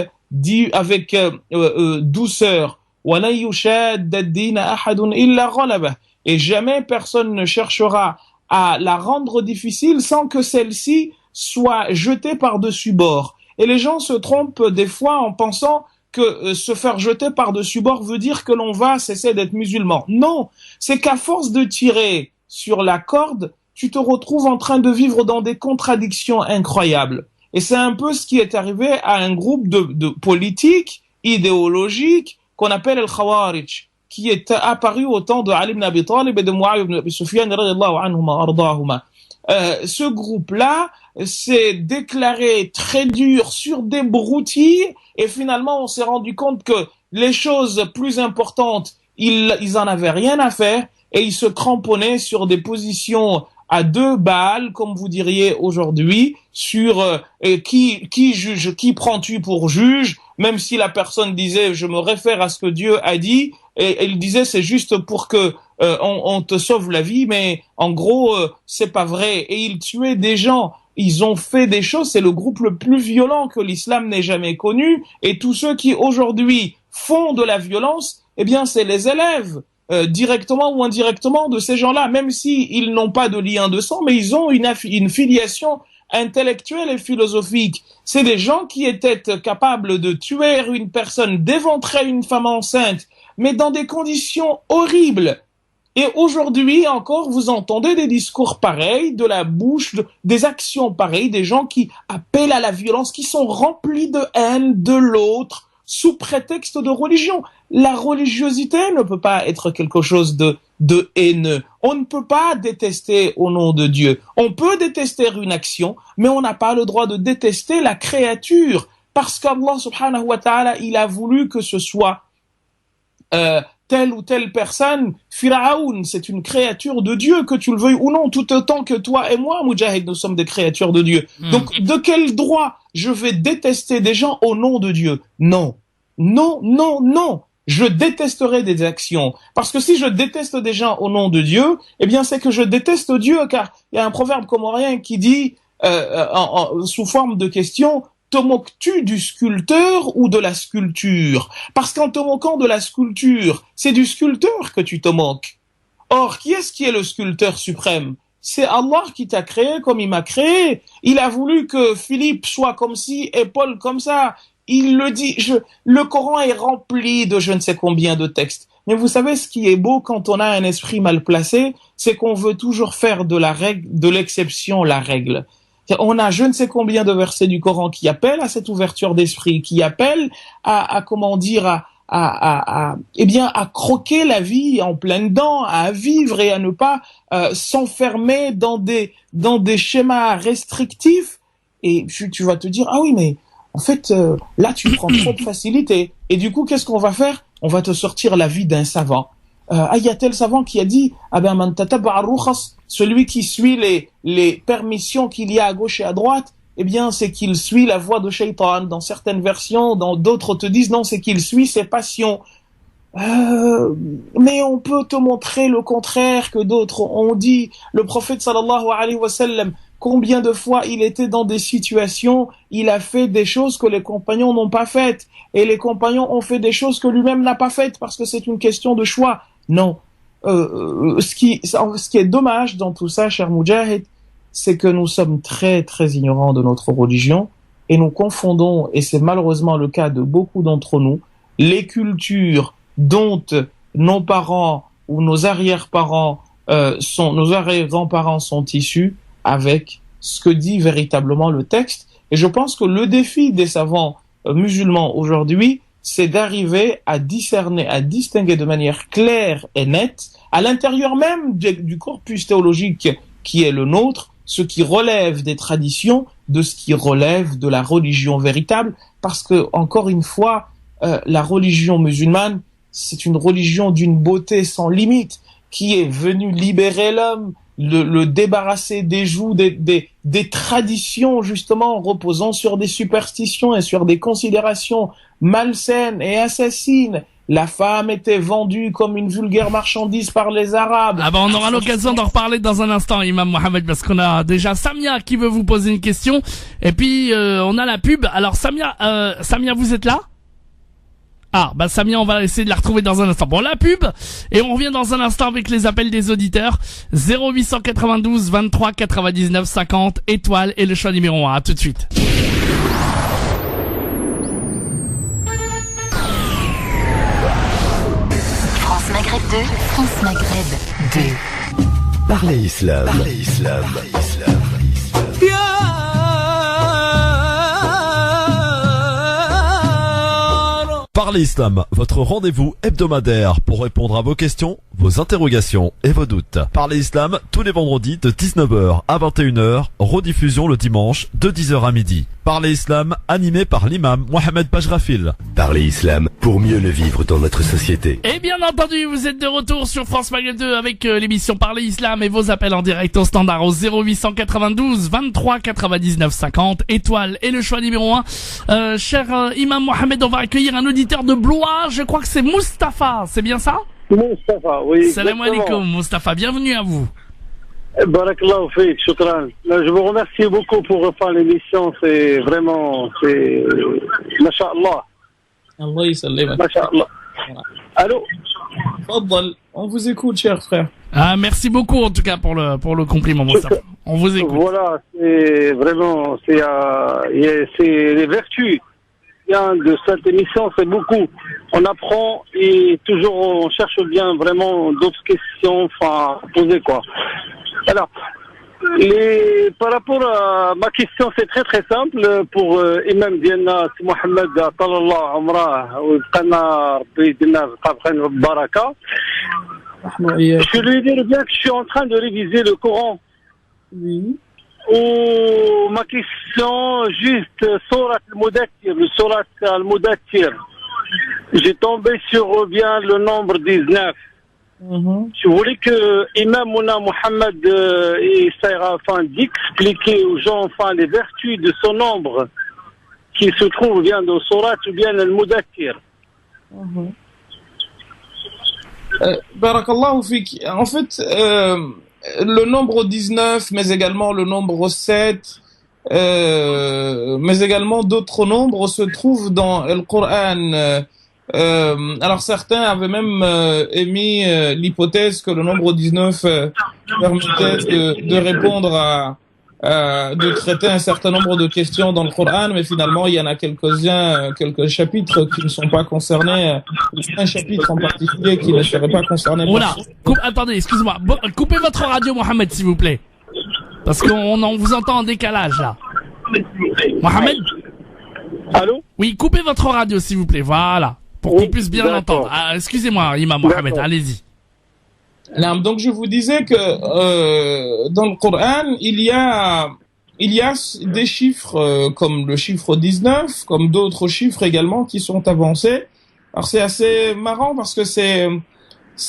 douceur. Wa la yushadda ad-din ahadun illa ghalabah. Et jamais personne ne cherchera à la rendre difficile sans que celle-ci soit jetée par-dessus bord. Et les gens se trompent des fois en pensant que se faire jeter par-dessus bord veut dire que l'on va cesser d'être musulman. Non, c'est qu'à force de tirer sur la corde, tu te retrouves en train de vivre dans des contradictions incroyables. Et c'est un peu ce qui est arrivé à un groupe de politiques, idéologiques, qu'on appelle el Khawarij, qui est apparu au temps de Ali ibn Abi Talib et de Muawiya ibn Abi Sufyan radiyallahu anhuma ardahuma. Ce groupe-là s'est déclaré très dur sur des broutilles, et finalement on s'est rendu compte que les choses plus importantes, ils en avaient rien à faire, et ils se cramponnaient sur des positions à deux balles, comme vous diriez aujourd'hui, sur qui prends-tu pour juge, même si la personne disait je me réfère à ce que Dieu a dit, et il disait c'est juste pour que on te sauve la vie, mais en gros c'est pas vrai. Et ils tuaient des gens, ils ont fait des choses, c'est le groupe le plus violent que l'islam n'ait jamais connu, et tous ceux qui aujourd'hui font de la violence, eh bien c'est les élèves, directement ou indirectement, de ces gens-là, même si ils n'ont pas de lien de sang, mais ils ont une filiation intellectuelle et philosophique. C'est des gens qui étaient capables de tuer une personne, d'éventrer une femme enceinte, mais dans des conditions horribles. Et aujourd'hui encore, vous entendez des discours pareils de la bouche, des actions pareilles, des gens qui appellent à la violence, qui sont remplis de haine de l'autre, sous prétexte de religion. La religiosité ne peut pas être quelque chose de haineux. On ne peut pas détester au nom de Dieu. On peut détester une action, mais on n'a pas le droit de détester la créature, parce qu'Allah subhanahu wa ta'ala, il a voulu que ce soit telle ou telle personne. Pharaon, c'est une créature de Dieu, que tu le veuilles ou non, tout autant que toi et moi, Moudjahid, nous sommes des créatures de Dieu. Donc, de quel droit je vais détester des gens au nom de Dieu? Non. Non, non, non. je détesterai des actions. Parce que si je déteste des gens au nom de Dieu, eh bien c'est que je déteste Dieu, car il y a un proverbe comorien qui dit, sous forme de question, te moques-tu du sculpteur ou de la sculpture? Parce qu'en te moquant de la sculpture, c'est du sculpteur que tu te moques. Or, qui est le sculpteur suprême? C'est Allah qui t'a créé comme il m'a créé. Il a voulu que Philippe soit comme ci et Paul comme ça. Il le dit, le Coran est rempli de je ne sais combien de textes. Mais vous savez, ce qui est beau quand on a un esprit mal placé, c'est qu'on veut toujours faire de la règle, de l'exception, la règle. On a je ne sais combien de versets du Coran qui appellent à cette ouverture d'esprit, qui appellent à croquer la vie en pleines dents, à vivre et à ne pas s'enfermer dans des schémas restrictifs. Et tu vas te dire, ah oui, mais en fait, là, tu prends trop de facilité. Et du coup, qu'est-ce qu'on va faire? On va te sortir la vie d'un savant. Il y a tel savant qui a dit, celui qui suit les permissions qu'il y a à gauche et à droite, eh bien, c'est qu'il suit la voie de Shaitan. Dans certaines versions, dans d'autres te disent, non, c'est qu'il suit ses passions. Mais on peut te montrer le contraire que d'autres ont dit. Le prophète sallallahu alayhi wa sallam, combien de fois il était dans des situations, il a fait des choses que les compagnons n'ont pas faites. Et les compagnons ont fait des choses que lui-même n'a pas faites parce que c'est une question de choix. Non. Ce qui est dommage dans tout ça, cher Moudjahid, c'est que nous sommes très, très ignorants de notre religion et nous confondons, et c'est malheureusement le cas de beaucoup d'entre nous, les cultures dont nos parents ou nos arrière-parents nos arrière-grands-parents sont issus avec ce que dit véritablement le texte. Et je pense que le défi des savants musulmans aujourd'hui, c'est d'arriver à discerner, à distinguer de manière claire et nette, à l'intérieur même du corpus théologique qui est le nôtre, ce qui relève des traditions de ce qui relève de la religion véritable, parce que, encore une fois, la religion musulmane, c'est une religion d'une beauté sans limite, qui est venue libérer l'homme, le débarrasser des jougs, des traditions, justement, reposant sur des superstitions et sur des considérations malsaines et assassines. La femme était vendue comme une vulgaire marchandise par les Arabes. Ah bah on aura l'occasion d'en reparler dans un instant, Imam Mohamed, parce qu'on a déjà Samia qui veut vous poser une question. Et puis on a la pub. Alors Samia, vous êtes là? Ah, bah Samia, on va essayer de la retrouver dans un instant. Bon, la pub, et on revient dans un instant avec les appels des auditeurs. 0892 23 99 50, étoile et le choix numéro 1. À tout de suite. France Maghreb 2, France Maghreb 2. Parlez Islam. Parlez Islam, votre rendez-vous hebdomadaire pour répondre à vos questions, vos interrogations et vos doutes. Parlez Islam tous les vendredis de 19h à 21h, rediffusion le dimanche de 10h à midi. Parlez Islam animé par l'imam Mohamed Bajrafil. Parlez Islam pour mieux le vivre dans notre société. Et bien entendu, vous êtes de retour sur France Maghreb 2 avec l'émission Parlez Islam et vos appels en direct au standard au 0892 23 99 50, étoile et le choix numéro 1. Cher imam Mohamed, on va accueillir un auditeur de Blois, je crois que c'est Mustapha, c'est bien ça? Mustapha, oui. Salam alaikum Mustapha, bienvenue à vous. Barakallahu fik, shukran. Je vous remercie beaucoup pour refaire l'émission, c'est vraiment, Masha'Allah. Allah yusallimak. Masha'Allah. Allô? Faddal, on vous écoute, cher frère. Ah, merci beaucoup en tout cas pour le compliment, Mustapha. On vous écoute. Voilà, c'est vraiment, c'est les vertus de cette émission, c'est beaucoup. On apprend et toujours on cherche bien vraiment d'autres questions, enfin, poser quoi. Alors, par rapport à ma question, c'est très très simple pour Imam Diana Mohamed Talallah Amrah ou Qana Bidna Qabran Baraka. Je lui dis bien que je suis en train de réviser le Coran. Oui. Ou ma question, juste Surat al-Mudaththir, le Surat al-Mudaththir. J'ai tombé sur bien le nombre 19. Je voulais que Imam Mouna Mohamed d'expliquer aux gens les vertus de ce nombre qui se trouve bien dans Surat ou bien al-Mudaththir. Barakallahu fik. En fait, le nombre 19, mais également le nombre 7, mais également d'autres nombres se trouvent dans le Coran. Alors certains avaient même émis l'hypothèse que le nombre 19 permettait de répondre de traiter un certain nombre de questions dans le Coran, mais finalement il y en a quelques chapitres qui ne sont pas concernés, un chapitre en particulier qui ne serait pas concerné. Voilà. Attendez, excusez-moi. Coupez votre radio, Mohamed, s'il vous plaît. Parce qu'on vous entend en décalage, là. Mohamed? Allô? Oui, coupez votre radio, s'il vous plaît. Voilà. Pour qu'on puisse bien l'entendre. Ah, excusez-moi, Imam Mohamed, allez-y. Donc je vous disais que dans le Coran, il y a des chiffres comme le chiffre 19, comme d'autres chiffres également qui sont avancés. Alors c'est assez marrant parce que c'est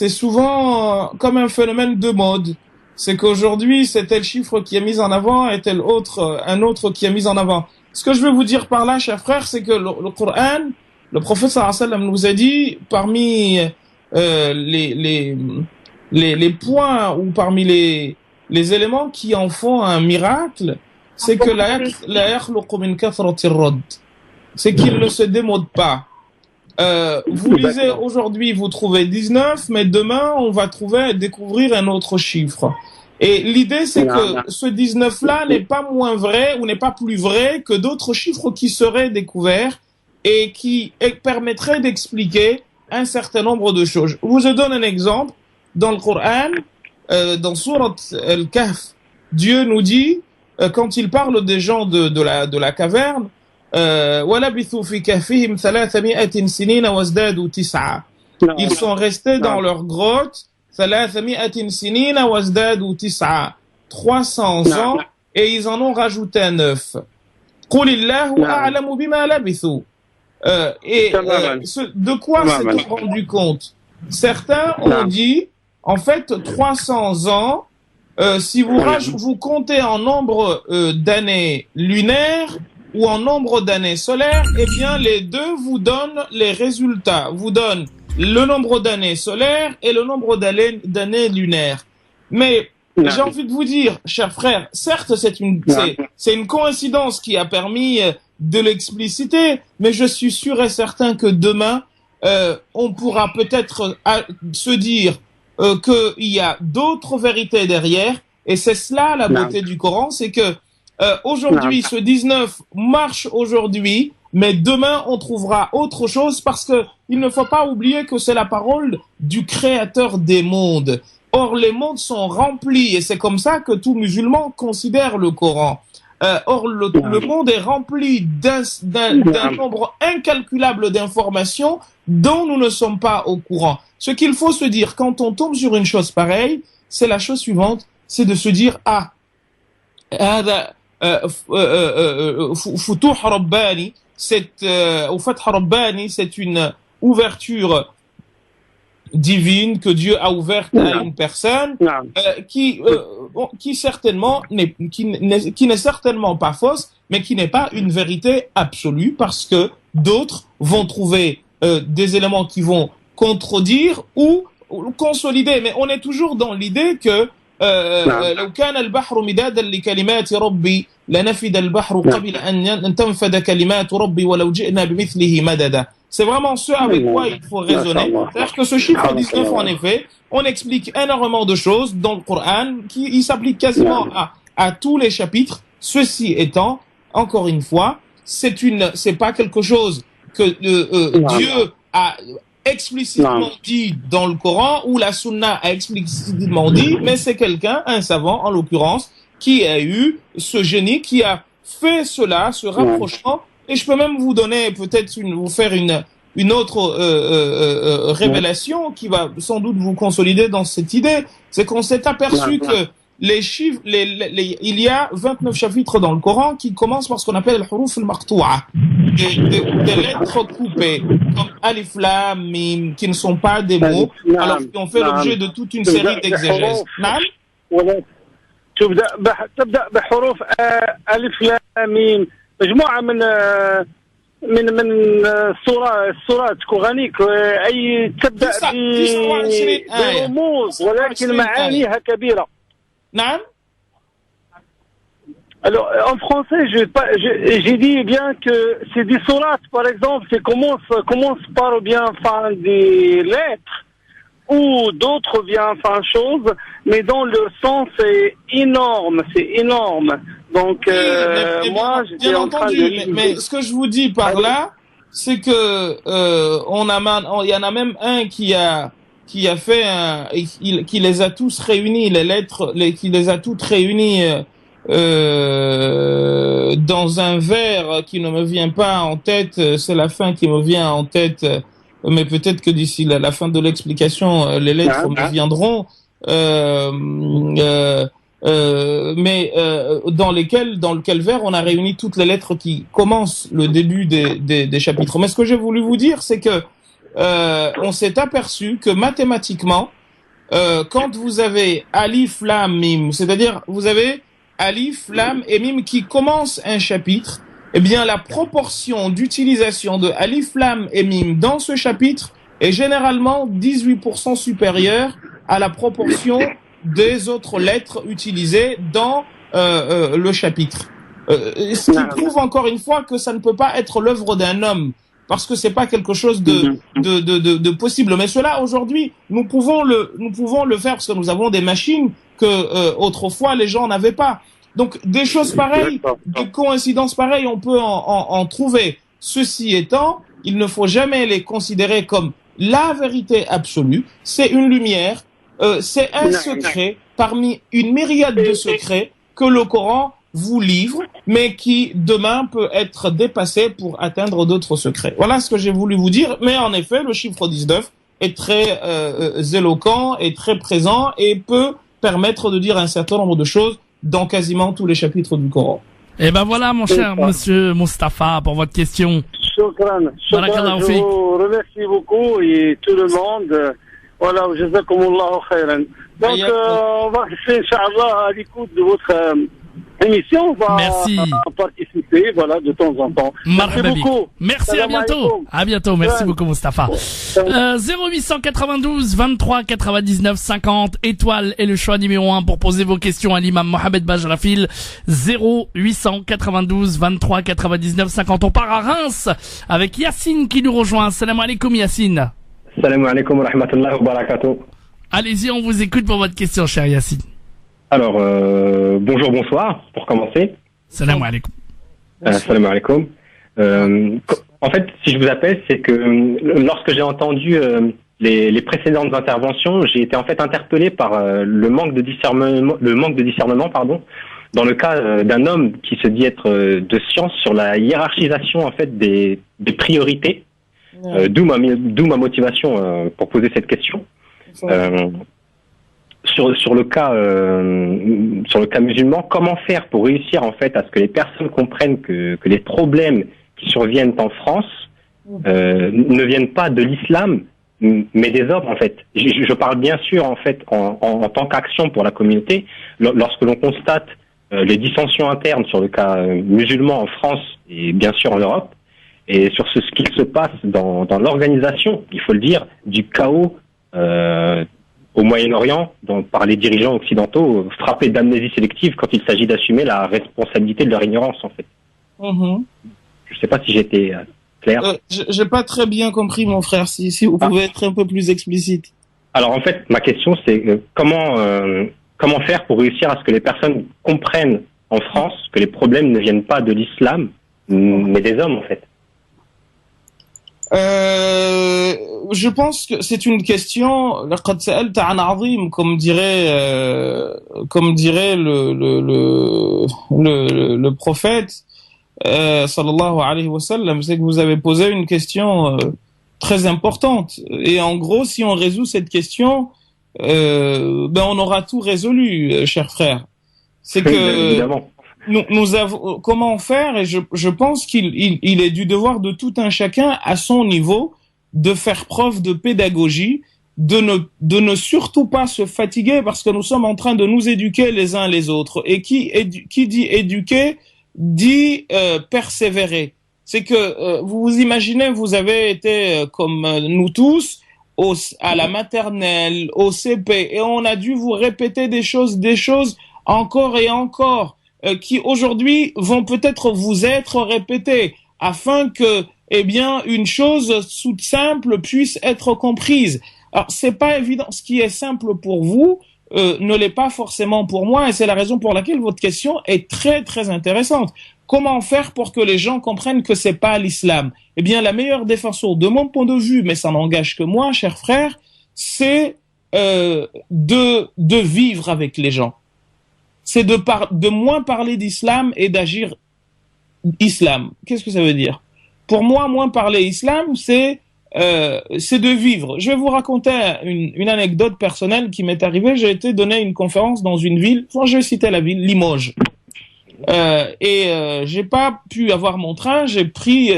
souvent comme un phénomène de mode. C'est qu'aujourd'hui, c'est tel chiffre qui est mis en avant et un autre qui est mis en avant. Ce que je veux vous dire par là, chers frères, c'est que le Coran, le prophète sallallahu alayhi wa sallam nous a dit, parmi les points ou parmi les éléments qui en font un miracle, c'est que la yakhluqu min kathrati ar-radd. C'est qu'il ne se démode pas. Vous lisez aujourd'hui, vous trouvez 19, mais demain, on va découvrir un autre chiffre. Et l'idée, c'est que ce 19-là n'est pas moins vrai ou n'est pas plus vrai que d'autres chiffres qui seraient découverts et qui permettraient d'expliquer un certain nombre de choses. Je vous donne un exemple. Dans le Coran, dans Surat Al-Kahf, Dieu nous dit, quand il parle des gens de la caverne, وَلَبِثُوا فِي كَهْفِهِمْ 300 سِنِينَ وَازْدَادُوا 9. Ils sont restés dans leur grotte 300 سِنِينَ وَازْدَادُوا 9. 300 ans, et ils en ont rajouté un 9. قُلِ اللَّهُ أَعْلَمُ بِمَا لَبِثُوا. De quoi s'est-on rendu compte? Certains ont dit, en fait, 300 ans, si vous comptez en nombre d'années lunaires ou en nombre d'années solaires, eh bien, les deux vous donnent les résultats. Vous donnent le nombre d'années solaires et le nombre d'années lunaires. Mais j'ai envie de vous dire, chers frères, certes, c'est une coïncidence qui a permis de l'expliciter, mais je suis sûr et certain que demain, on pourra peut-être se dire qu'il y a d'autres vérités derrière, et c'est cela la beauté du Coran, c'est que aujourd'hui, ce 19 marche aujourd'hui, mais demain on trouvera autre chose, parce que il ne faut pas oublier que c'est la parole du Créateur des mondes. Or, les mondes sont remplis, et c'est comme ça que tout musulman considère le Coran. Or, le monde est rempli d'un nombre incalculable d'informations dont nous ne sommes pas au courant. Ce qu'il faut se dire quand on tombe sur une chose pareille, c'est la chose suivante, c'est de se dire, Futuh Rabbani, c'est une ouverture divine que Dieu a ouverte à une personne qui n'est certainement pas fausse, mais qui n'est pas une vérité absolue, parce que d'autres vont trouver des éléments qui vont contredire ou consolider. Mais on est toujours dans l'idée que لو كان البحر مدادا لكلمات ربي لنفد البحر قبل أن تنفد كلمات ربي ولو جئنا بمثله مددا. C'est vraiment ce avec quoi il faut raisonner. C'est-à-dire que ce chiffre 19, en effet, on explique énormément de choses dans le Coran qui s'applique quasiment à tous les chapitres. Ceci étant, encore une fois, c'est pas quelque chose que Dieu a explicitement dit dans le Coran ou la Sunna a explicitement dit, mais c'est quelqu'un, un savant en l'occurrence, qui a eu ce génie, qui a fait cela, ce rapprochement. Et je peux même vous donner vous faire une autre révélation qui va sans doute vous consolider dans cette idée. C'est qu'on s'est aperçu que les chiffres, il y a 29 chapitres dans le Coran qui commencent par ce qu'on appelle al-huruf al-maqtu'a, des lettres coupées, comme alif, lam, mim, qui ne sont pas des mots, alors qui ont fait l'objet de toute une série d'exégèses. تبدأ بحروف ألف لام ميم مجموعة من من الصورات كوغانيك أي تبدأ برموز ولكن معانيها كبيرة. نعم. Alors, en français, j'ai dit bien que c'est des sourates, par exemple, qui commencent par bien enfin des lettres ou d'autres bien enfin choses, mais dans leur sens c'est énorme. Donc moi, j'étais en train de lire. Mais ce que je vous dis par là, c'est que il y en a même un qui a fait qui les a tous réunis, les lettres, qui les a toutes réunies dans un vers qui ne me vient pas en tête. C'est la fin qui me vient en tête, mais peut-être que d'ici la fin de l'explication, les lettres me viendront. Mais dans lequel vers on a réuni toutes les lettres qui commencent le début des chapitres. Mais ce que j'ai voulu vous dire, c'est que on s'est aperçu que mathématiquement, quand vous avez alif lam mim, c'est-à-dire vous avez alif lam et mim qui commencent un chapitre, eh bien la proportion d'utilisation de alif lam et mim dans ce chapitre est généralement 18% supérieure à la proportion des autres lettres utilisées dans le chapitre. Ce qui prouve encore une fois que ça ne peut pas être l'œuvre d'un homme, parce que c'est pas quelque chose de possible. Mais cela aujourd'hui, nous pouvons le faire parce que nous avons des machines que autrefois les gens n'avaient pas. Donc des choses pareilles, des coïncidences pareilles, on peut en trouver. Ceci étant, il ne faut jamais les considérer comme la vérité absolue. C'est une lumière. C'est un secret parmi une myriade de secrets que le Coran vous livre, mais qui demain peut être dépassé pour atteindre d'autres secrets. Voilà ce que j'ai voulu vous dire. Mais en effet, le chiffre 19 est très éloquent et très présent et peut permettre de dire un certain nombre de choses dans quasiment tous les chapitres du Coran. Et ben voilà, mon cher monsieur Mustapha, pour votre question. Shukran. Je vous remercie beaucoup et tout le monde. Voilà, jazakumullahu khairan. Donc, on va rester, Inch'Allah, à l'écoute de votre émission. On va participer, voilà, de temps en temps. Merci beaucoup. Merci, à bientôt. À bientôt, merci beaucoup, Mustapha. 0892 23 99 50, étoile est le choix numéro 1 pour poser vos questions à l'imam Mohamed Bajrafil. 0892 23 99 50. On part à Reims avec Yacine qui nous rejoint. Salam alaikum, Yacine. Salam alaikum wa rahmatullahi wa barakatuh. Allez-y, on vous écoute pour votre question, cher Yacine. Alors, bonjour, bonsoir, pour commencer. Salam alaikum. Salam alaikum. En fait, si je vous appelle, c'est que lorsque j'ai entendu les précédentes interventions, j'ai été en fait interpellé par le manque de discernement, dans le cas d'un homme qui se dit être de science sur la hiérarchisation en fait des priorités. D'où ma motivation pour poser cette question. Sur le cas musulman, comment faire pour réussir en fait à ce que les personnes comprennent que les problèmes qui surviennent en France ne viennent pas de l'islam, mais des hommes en fait. Je parle bien sûr en fait en tant qu'action pour la communauté. Lorsque l'on constate les dissensions internes sur le cas musulman en France et bien sûr en Europe, et sur ce qu'il se passe dans l'organisation, il faut le dire, du chaos au Moyen-Orient par les dirigeants occidentaux frappés d'amnésie sélective quand il s'agit d'assumer la responsabilité de leur ignorance en fait. Je sais pas si j'étais clair. J'ai pas très bien compris, mon frère, si vous pouvez être un peu plus explicite. Alors en fait, ma question c'est comment faire pour réussir à ce que les personnes comprennent en France que les problèmes ne viennent pas de l'islam, mais des hommes en fait. Je pense que c'est une question, comme dirait le prophète sallallahu alayhi wa sallam, c'est que vous avez posé une question très importante. Et en gros, si on résout cette question, on aura tout résolu, cher frère. C'est que évidemment. Nous avons comment faire, et je pense qu'il est du devoir de tout un chacun à son niveau de faire preuve de pédagogie, de ne surtout pas se fatiguer, parce que nous sommes en train de nous éduquer les uns les autres. Et qui dit éduquer dit persévérer. c'est que vous vous imaginez, vous avez été comme nous tous à la maternelle, au CP, et on a dû vous répéter des choses encore et encore, qui aujourd'hui vont peut-être vous être répétées, afin que, eh bien, une chose toute simple puisse être comprise. Alors, c'est pas évident. Ce qui est simple pour vous ne l'est pas forcément pour moi, et c'est la raison pour laquelle votre question est très très intéressante. Comment faire pour que les gens comprennent que c'est pas l'islam? Eh bien, la meilleure défense, de mon point de vue, mais ça n'engage que moi, cher frère, c'est de vivre avec les gens. C'est de moins parler d'islam et d'agir islam. Qu'est-ce que ça veut dire? Pour moi, moins parler islam, c'est de vivre. Je vais vous raconter une anecdote personnelle qui m'est arrivée. J'ai été donner une conférence dans une ville, je vais citer la ville, Limoges. J'ai pas pu avoir mon train, j'ai pris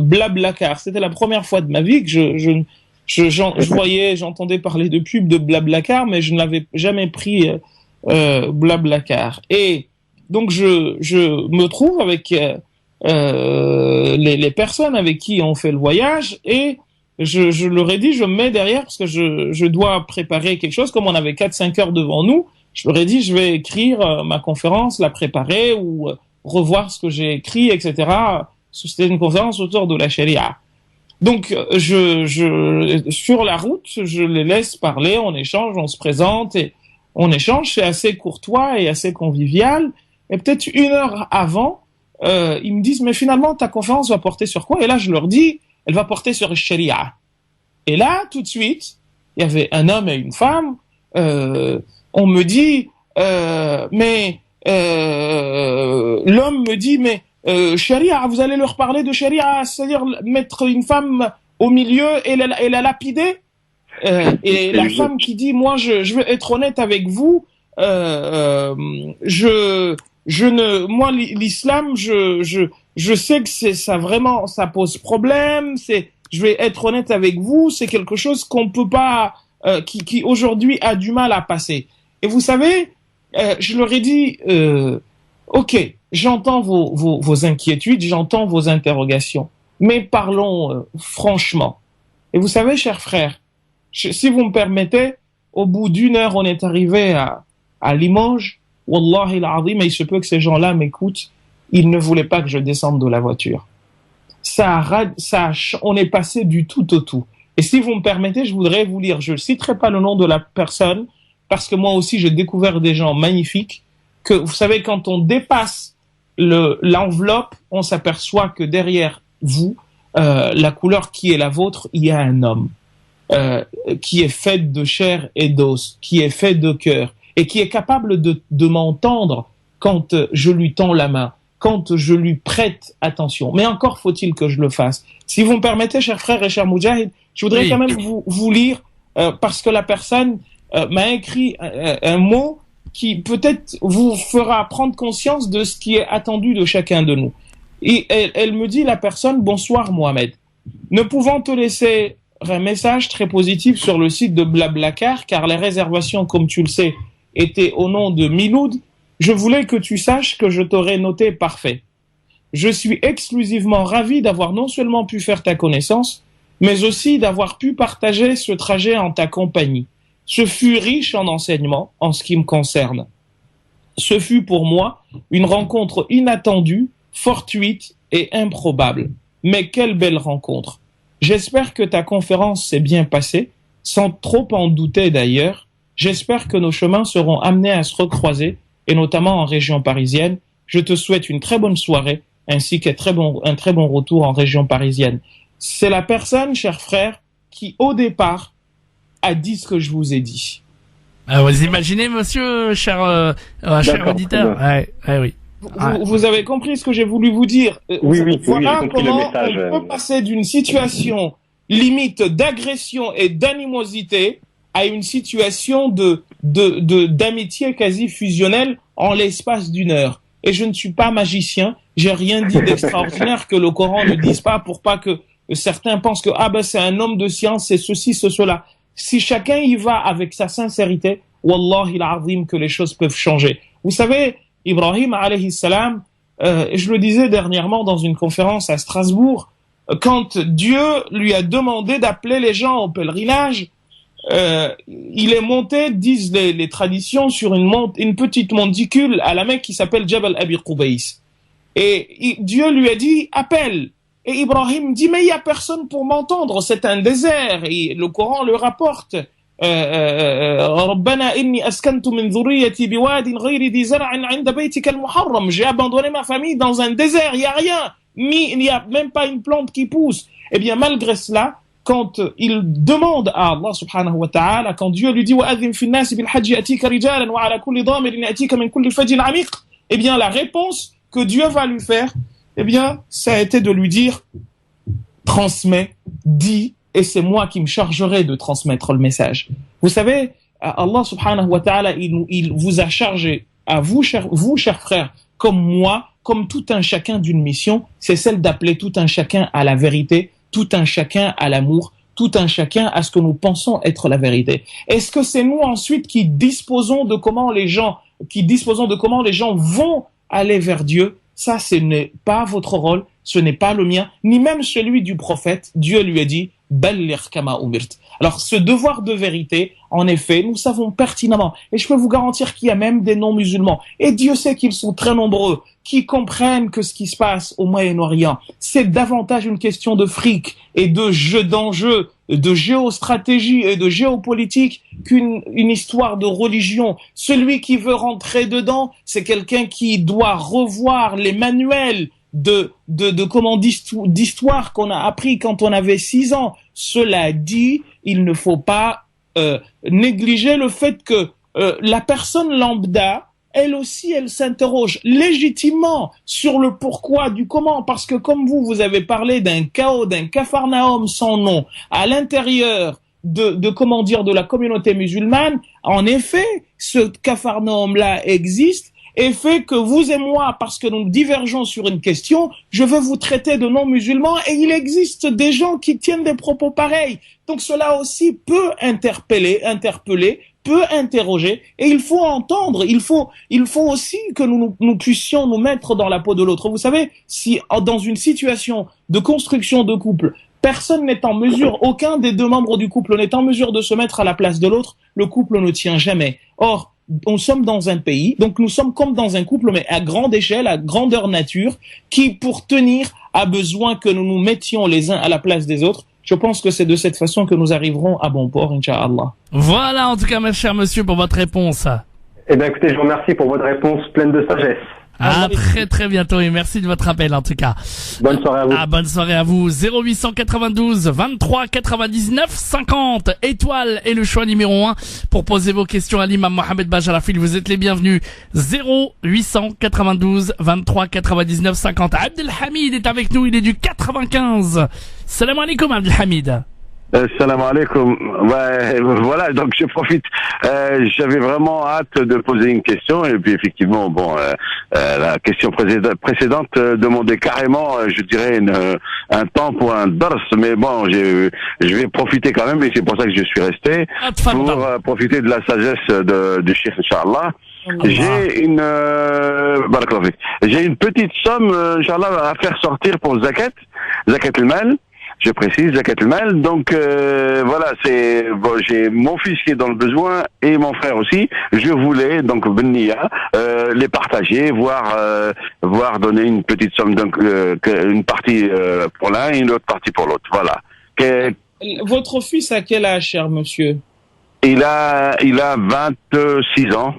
Blablacar. C'était la première fois de ma vie que j'entendais parler de pub de Blablacar, mais je ne l'avais jamais pris Blablacar. Et donc je me trouve avec les personnes avec qui on fait le voyage, et je leur ai dit, je me mets derrière parce que je dois préparer quelque chose. Comme on avait 4-5 heures devant nous, je leur ai dit, je vais écrire ma conférence, la préparer ou revoir ce que j'ai écrit, etc. C'était une conférence autour de la charia. Donc, sur la route, je les laisse parler, on échange, on se présente et on échange. C'est assez courtois et assez convivial. Et peut-être 1 heure avant, ils me disent, mais finalement, ta conférence va porter sur quoi? Et là, je leur dis, elle va porter sur la charia. Et là, tout de suite, il y avait un homme et une femme. On me dit, l'homme me dit, mais charia, vous allez leur parler de charia, c'est-à-dire mettre une femme au milieu et la lapider. Et la femme qui dit, moi, je veux être honnête avec vous, moi, l'islam, je sais que ça vraiment, ça pose problème. Je vais être honnête avec vous, c'est quelque chose qu'on peut pas, qui aujourd'hui a du mal à passer. Et vous savez, je leur ai dit, ok, j'entends vos inquiétudes, j'entends vos interrogations, mais parlons franchement. Et vous savez, chers frères, si vous me permettez, au bout d'1 heure, on est arrivé à Limoges. Wallahi al-azim, mais il se peut que ces gens-là m'écoutent. Ils ne voulaient pas que je descende de la voiture. On est passé du tout au tout. Et si vous me permettez, je voudrais vous lire. Je ne citerai pas le nom de la personne, parce que moi aussi, j'ai découvert des gens magnifiques. Que vous savez, quand on dépasse l'enveloppe, on s'aperçoit que derrière vous, la couleur qui est la vôtre, il y a un homme qui est fait de chair et d'os, qui est fait de cœur, et qui est capable de m'entendre quand je lui tends la main, quand je lui prête attention. Mais encore faut-il que je le fasse. Si vous me permettez, chers frères et chers Moudjahid, je voudrais quand même vous lire, parce que la personne m'a écrit un mot qui peut-être vous fera prendre conscience de ce qui est attendu de chacun de nous. Et elle me dit, la personne, bonsoir Mohamed. Ne pouvant te laisser un message très positif sur le site de Blablacar, car les réservations, comme tu le sais, étaient au nom de Miloud, je voulais que tu saches que je t'aurais noté parfait. Je suis exclusivement ravi d'avoir non seulement pu faire ta connaissance, mais aussi d'avoir pu partager ce trajet en ta compagnie. Ce fut riche en enseignements en ce qui me concerne. Ce fut pour moi une rencontre inattendue, fortuite et improbable. Mais quelle belle rencontre! J'espère que ta conférence s'est bien passée, sans trop en douter d'ailleurs. J'espère que nos chemins seront amenés à se recroiser, et notamment en région parisienne. Je te souhaite une très bonne soirée, ainsi qu'un très bon retour en région parisienne. C'est la personne, cher frère, qui au départ a dit ce que je vous ai dit. Vous imaginez, monsieur, cher auditeur? Oui. Vous avez compris ce que j'ai voulu vous dire. Oui, voilà j'ai compris comment le message. on peut passer d'une situation limite d'agression et d'animosité à une situation d'amitié quasi fusionnelle en l'espace d'1 heure. Et je ne suis pas magicien, j'ai rien dit d'extraordinaire que le Coran ne dise pas, pour pas que certains pensent que c'est un homme de science, c'est ceci, c'est cela. Si chacun y va avec sa sincérité, wallahi al-azim, que les choses peuvent changer. Vous savez, Ibrahim alayhi salam, et je le disais dernièrement dans une conférence à Strasbourg, quand Dieu lui a demandé d'appeler les gens au pèlerinage, il est monté, disent les traditions, sur une petite monticule à la Mecque qui s'appelle Jabal Abi Qubays. Et Dieu lui a dit, appelle. Et Ibrahim dit, mais il y a personne pour m'entendre, c'est un désert. Et le Coran le rapporte. ربنا إني أسكنت من ذريتي بواد غير ذي زرع عند بيتك المحرم. J'ai abandonné ma famille dans un désert, il y a rien, il n'y a même pas une plante qui pousse. Eh bien, malgré cela, quand il demande à Allah subhanahu wa ta'ala, quand Dieu lui dit وَأَذِّن فِي النَّاسِ بِالْحَجِّ يَأْتِيكَ رِجَالًا وَعَلَى كُلِّ ضَامِرٍ يَأْتِيكَ مِنْ كُلِّ فَجٍّ عَمِيقٍ, eh bien, la réponse que Dieu va lui faire, eh bien, ça a été de lui dire, transmets, dis, et c'est moi qui me chargerai de transmettre le message. Vous savez, Allah subhanahu wa ta'ala, il vous a chargé, à vous, chers frères, comme moi, comme tout un chacun d'une mission, c'est celle d'appeler tout un chacun à la vérité, tout un chacun à l'amour, tout un chacun à ce que nous pensons être la vérité. Est-ce que c'est nous ensuite qui disposons de comment les gens vont aller vers Dieu? Ça, ce n'est pas votre rôle, ce n'est pas le mien, ni même celui du prophète. Dieu lui a dit, Balligh kama umirt. Alors, ce devoir de vérité, en effet, nous savons pertinemment, et je peux vous garantir qu'il y a même des non-musulmans, et Dieu sait qu'ils sont très nombreux, qui comprennent que ce qui se passe au Moyen-Orient, c'est davantage une question de fric et de jeu d'enjeu, de géostratégie et de géopolitique qu'une histoire de religion. Celui qui veut rentrer dedans, c'est quelqu'un qui doit revoir les manuels d'histoire qu'on a appris quand on avait 6 ans. Cela dit, il ne faut pas négliger le fait que la personne lambda, elle aussi, elle s'interroge légitimement sur le pourquoi du comment, parce que comme vous avez parlé d'un chaos, d'un capharnaüm sans nom à l'intérieur de la communauté musulmane. En effet, ce capharnaüm-là existe et fait que vous et moi, parce que nous divergeons sur une question, je veux vous traiter de non-musulmans, et il existe des gens qui tiennent des propos pareils. Donc cela aussi peut interpeller, peut interroger, et il faut entendre, il faut aussi que nous puissions nous mettre dans la peau de l'autre. Vous savez, si dans une situation de construction de couple, personne n'est en mesure, aucun des deux membres du couple n'est en mesure de se mettre à la place de l'autre, le couple ne tient jamais. Or, nous sommes dans un pays, donc nous sommes comme dans un couple, mais à grande échelle, à grandeur nature, qui, pour tenir, a besoin que nous nous mettions les uns à la place des autres. Je pense que c'est de cette façon que nous arriverons à bon port, Inch'Allah. Voilà, en tout cas, cher monsieur, pour votre réponse. Eh bien, écoutez, je vous remercie pour votre réponse pleine de sagesse. À très très bientôt et merci de votre appel en tout cas. Bonne soirée à vous. Bonne soirée à vous. 0892 23 99 50. Étoile est le choix numéro 1 pour poser vos questions à l'imam Mohamed Bajarafil. Vous êtes les bienvenus. 0892 23 99 50. Abdelhamid est avec nous. Il est du 95. Salam alaikum Abdelhamid. Salam alaikum. Ouais, voilà, donc je profite. J'avais vraiment hâte de poser une question et puis effectivement, la question précédente demandait carrément, je dirais, un temps pour un dars, mais bon, je vais profiter quand même et c'est pour ça que je suis resté pour profiter de la sagesse du Cheikh, Inch'Allah. J'ai une petite somme, Inch'Allah, à faire sortir pour zakat al-mal. Je précise, zakat al-mal. Donc voilà, j'ai mon fils qui est dans le besoin et mon frère aussi. Je voulais donc bennia les partager, voire donner une petite somme, donc une partie pour l'un et une autre partie pour l'autre. Voilà. Votre fils a quel âge, cher monsieur? Il a 26 ans.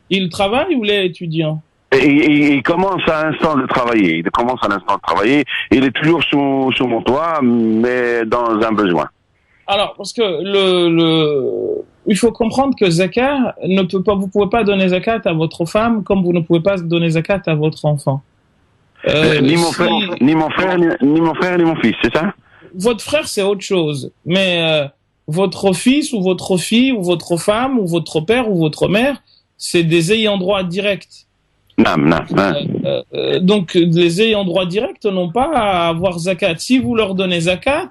Il travaille ou il est étudiant? Il commence à l'instant de travailler. Il est toujours sous mon toit, mais dans un besoin. Alors, parce que il faut comprendre que zakat vous pouvez pas donner zakat à votre femme comme vous ne pouvez pas donner zakat à votre enfant. Ni mon frère, ni mon fils, c'est ça? Votre frère, c'est autre chose. Mais votre fils ou votre fille ou votre femme ou votre père ou votre mère, c'est des ayants droit directs. Donc les ayants droit directs n'ont pas à avoir zakat. Si vous leur donnez zakat,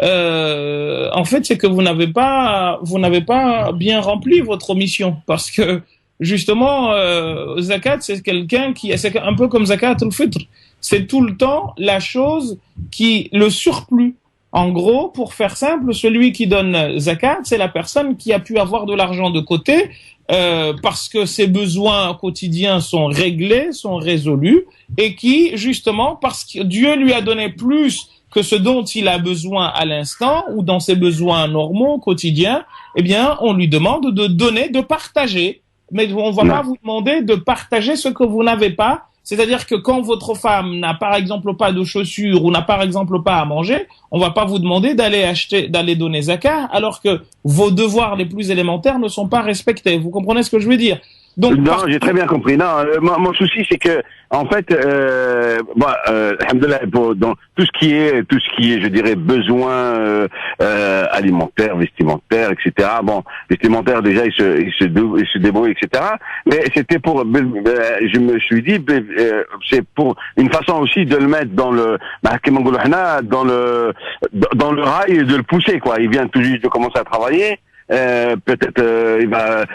en fait c'est que vous n'avez pas bien rempli votre mission, parce que justement, zakat, c'est quelqu'un c'est un peu comme zakat al-fitr. C'est tout le temps la chose le surplus. En gros, pour faire simple, celui qui donne zakat, c'est la personne qui a pu avoir de l'argent de côté, parce que ses besoins quotidiens sont réglés, sont résolus, et qui, justement, parce que Dieu lui a donné plus que ce dont il a besoin à l'instant, ou dans ses besoins normaux, quotidiens, eh bien, on lui demande de donner, de partager. Mais on va pas vous demander de partager ce que vous n'avez pas. C'est-à-dire que quand votre femme n'a par exemple pas de chaussures ou n'a par exemple pas à manger, on va pas vous demander d'aller donner zakat, alors que vos devoirs les plus élémentaires ne sont pas respectés. Vous comprenez ce que je veux dire? Donc, non, j'ai très bien compris. Non, mon souci, c'est que, en fait, alhamdoulilah, dans tout ce qui est, je dirais, besoins alimentaires, vestimentaires, etc. Bon, vestimentaires déjà, il se débrouille, etc. Mais c'était je me suis dit, c'est pour une façon aussi de le mettre dans le rail et de le pousser, quoi. Il vient tout juste de commencer à travailler. Peut-être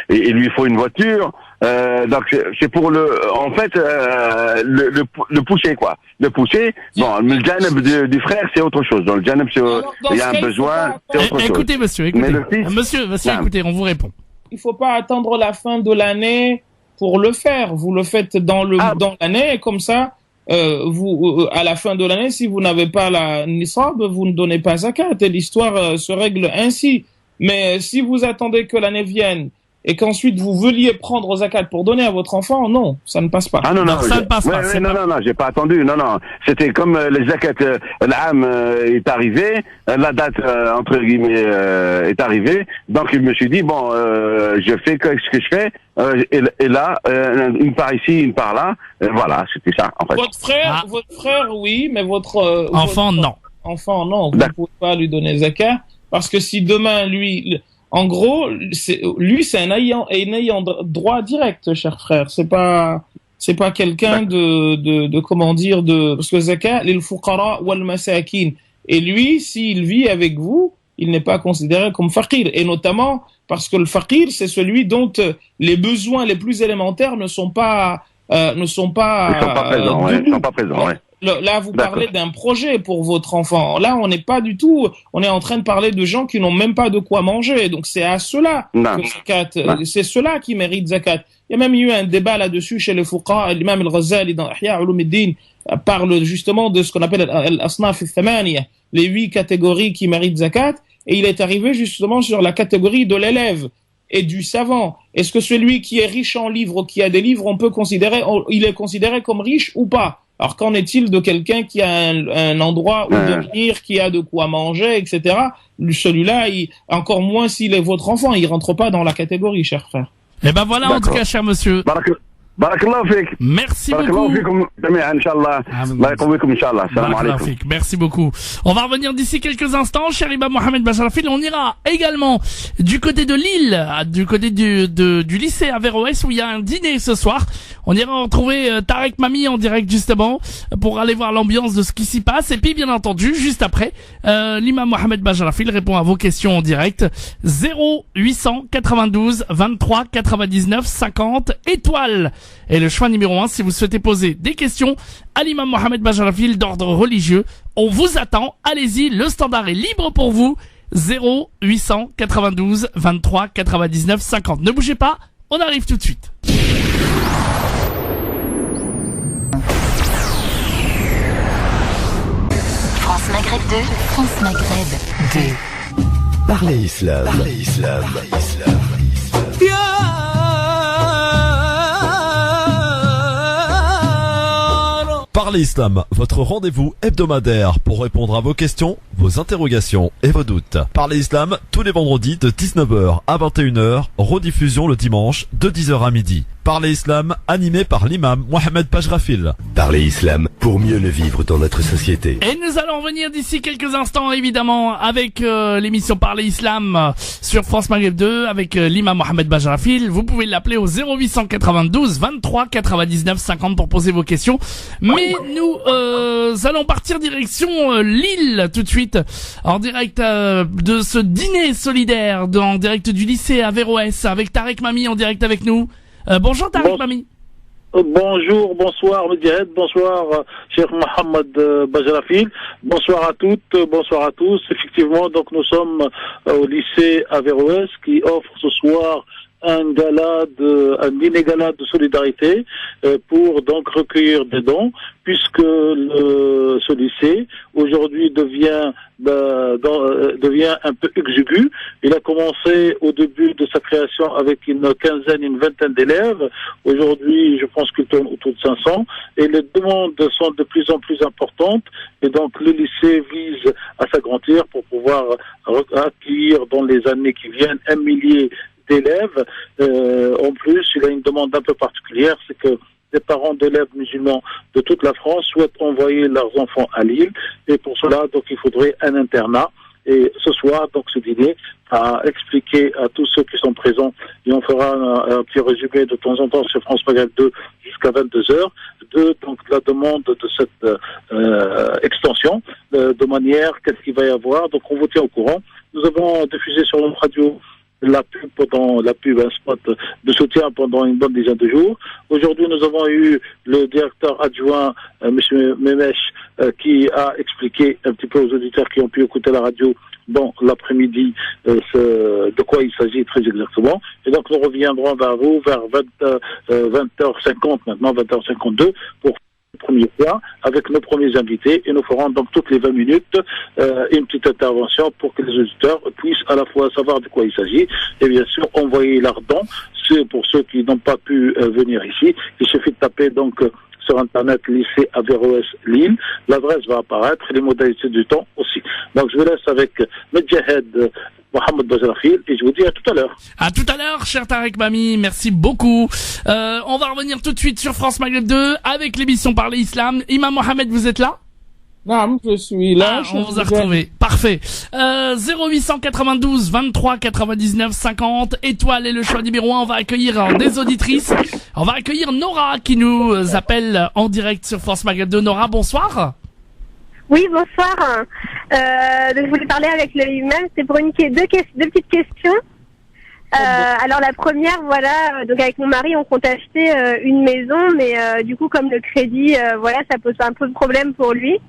il lui faut une voiture, donc c'est pour le pousser, quoi, le pousser. Bon, le janeb du frère, c'est autre chose. Dans le janeb, il y a un besoin, c'est autre chose. Écoutez, monsieur, écoutez, on vous répond. Il faut pas attendre la fin de l'année pour le faire. Vous le faites dans l'année, et comme ça, à la fin de l'année, si vous n'avez pas la nisab, vous ne donnez pas zakat, et l'histoire se règle ainsi. Mais si vous attendez que l'année vienne et qu'ensuite vous veuliez prendre zakat pour donner à votre enfant, non, ça ne passe pas. Ah non, ça ne passe pas. Non, j'ai pas attendu. Non, c'était comme les zakat, l'âme est arrivé, la date entre guillemets est arrivée. Donc je me suis dit bon, je fais ce que je fais. Et là, une part ici, une part là. Voilà, c'était ça en fait. Votre frère, oui, mais votre enfant, non. Enfant, non. Vous ne pouvez pas lui donner zakat. Parce que si demain, en gros, c'est un ayant droit direct, cher frère. C'est pas quelqu'un de comment dire, parce que zakat, lil fuqara wal masakin. Et lui, s'il vit avec vous, il n'est pas considéré comme faqir. Et notamment, parce que le faqir, c'est celui dont les besoins les plus élémentaires ne sont pas présents, ouais. Là, vous parlez d'un projet pour votre enfant. Là, on n'est pas du tout, on est en train de parler de gens qui n'ont même pas de quoi manger. Donc, c'est à cela que zakat, c'est cela qui mérite zakat. Il y a même eu un débat là-dessus chez les fuqaha. L'imam al-Ghazali dans Ihya Ulumuddin parle justement de ce qu'on appelle al-asnaf al-thamaniya, les 8 catégories qui méritent zakat. Et il est arrivé justement sur la catégorie de l'élève et du savant. Est-ce que celui qui est riche en livres, qui a des livres, il est considéré comme riche ou pas? Alors, qu'en est-il de quelqu'un qui a un endroit où dormir, qui a de quoi manger, etc. Celui-là, encore moins s'il est votre enfant, il rentre pas dans la catégorie, cher frère. Eh ben voilà, en tout cas, cher monsieur. Barakallahu fik. Merci beaucoup. Merci beaucoup. On va revenir d'ici quelques instants, cher Imam Mohamed Bacharafil. On ira également du côté de Lille, du côté du lycée Averroès, où il y a un dîner ce soir. On ira retrouver Tarek Mami en direct justement pour aller voir l'ambiance de ce qui s'y passe. Et puis bien entendu, juste après, l'imam Mohamed Bacharafil répond à vos questions en direct. 0892 23 99 50 étoiles. Et le choix numéro 1, si vous souhaitez poser des questions à l'imam Mohamed Bacharafil d'ordre religieux, on vous attend. Allez-y, le standard est libre pour vous. 0892 23 99 50. Ne bougez pas, on arrive tout de suite. France Maghreb 2, France Maghreb 2. Parlez Islam. Parlez Islam. Parlez Islam. Parlez Islam, votre rendez-vous hebdomadaire pour répondre à vos questions, vos interrogations et vos doutes. Parlez Islam tous les vendredis de 19h à 21h, rediffusion le dimanche de 10h à midi. Parlez Islam, animé par l'imam Mohamed Bacharafil. Parlez Islam pour mieux le vivre dans notre société. Et nous allons revenir d'ici quelques instants, évidemment, avec l'émission Parlez Islam sur France Maghreb 2, avec l'imam Mohamed Bacharafil. Vous pouvez l'appeler au 0892 23 99 50 pour poser vos questions. Mais nous allons partir direction Lille tout de suite, en direct de ce dîner solidaire, en direct du lycée Averroès, avec Tarek Mami en direct avec nous. Bonjour Tariq Mami. Bonjour, bonsoir Medjahed, bonsoir Cheikh Mohamed Bajrafil, bonsoir à toutes, bonsoir à tous. Effectivement, donc nous sommes au lycée Averroès qui offre ce soir un dîner gala de solidarité pour donc recueillir des dons, puisque ce lycée aujourd'hui devient un peu exigu. Il a commencé au début de sa création avec une vingtaine d'élèves. Aujourd'hui, je pense qu'il tourne autour de 500 et les demandes sont de plus en plus importantes et donc le lycée vise à s'agrandir pour pouvoir accueillir dans les années qui viennent 1 millier d'élèves. En plus, il a une demande un peu particulière, c'est que les parents d'élèves musulmans de toute la France souhaitent envoyer leurs enfants à Lille et pour cela, donc, il faudrait un internat. Et ce soir, donc, ce dîner a expliqué à tous ceux qui sont présents et on fera un petit résumé de temps en temps sur France Maghreb 2 jusqu'à 22h donc la demande de cette extension de manière qu'est-ce qu'il va y avoir. Donc, on vous tient au courant. Nous avons diffusé sur notre radio un spot de soutien pendant une bonne dizaine de jours. Aujourd'hui, nous avons eu le directeur adjoint, monsieur Memesh, qui a expliqué un petit peu aux auditeurs qui ont pu écouter la radio dans l'après-midi de quoi il s'agit très exactement. Et donc, nous reviendrons vers vous vers 20h50 maintenant, 20h52 pour premier point avec nos premiers invités et nous ferons donc toutes les 20 minutes une petite intervention pour que les auditeurs puissent à la fois savoir de quoi il s'agit et bien sûr envoyer leurs dons. Pour ceux qui n'ont pas pu venir ici, il suffit de taper donc sur internet lycée Averroès Lille, l'adresse va apparaître et les modalités du temps aussi. Donc je vous laisse avec Medjahed Mohamed Bajrafil et je vous dis à tout à l'heure. À tout à l'heure, cher Tariq Mami, merci beaucoup. On va revenir tout de suite sur France Maghreb 2 avec l'émission Parler Islam. Imam Mohamed, vous êtes là? Non, je suis là. On vous a retrouvé. Parfait. 0892 23 99 50 étoile et le choix numéro 1. On va accueillir des auditrices. On va accueillir Nora qui nous appelle en direct sur France Maghreb 2. Nora, bonsoir. Oui, bonsoir. Donc je voulais parler avec le imam. C'est pour deux petites questions. Alors la première, voilà, donc avec mon mari, on compte acheter une maison, mais du coup, comme le crédit, voilà, ça pose un peu de problème pour lui.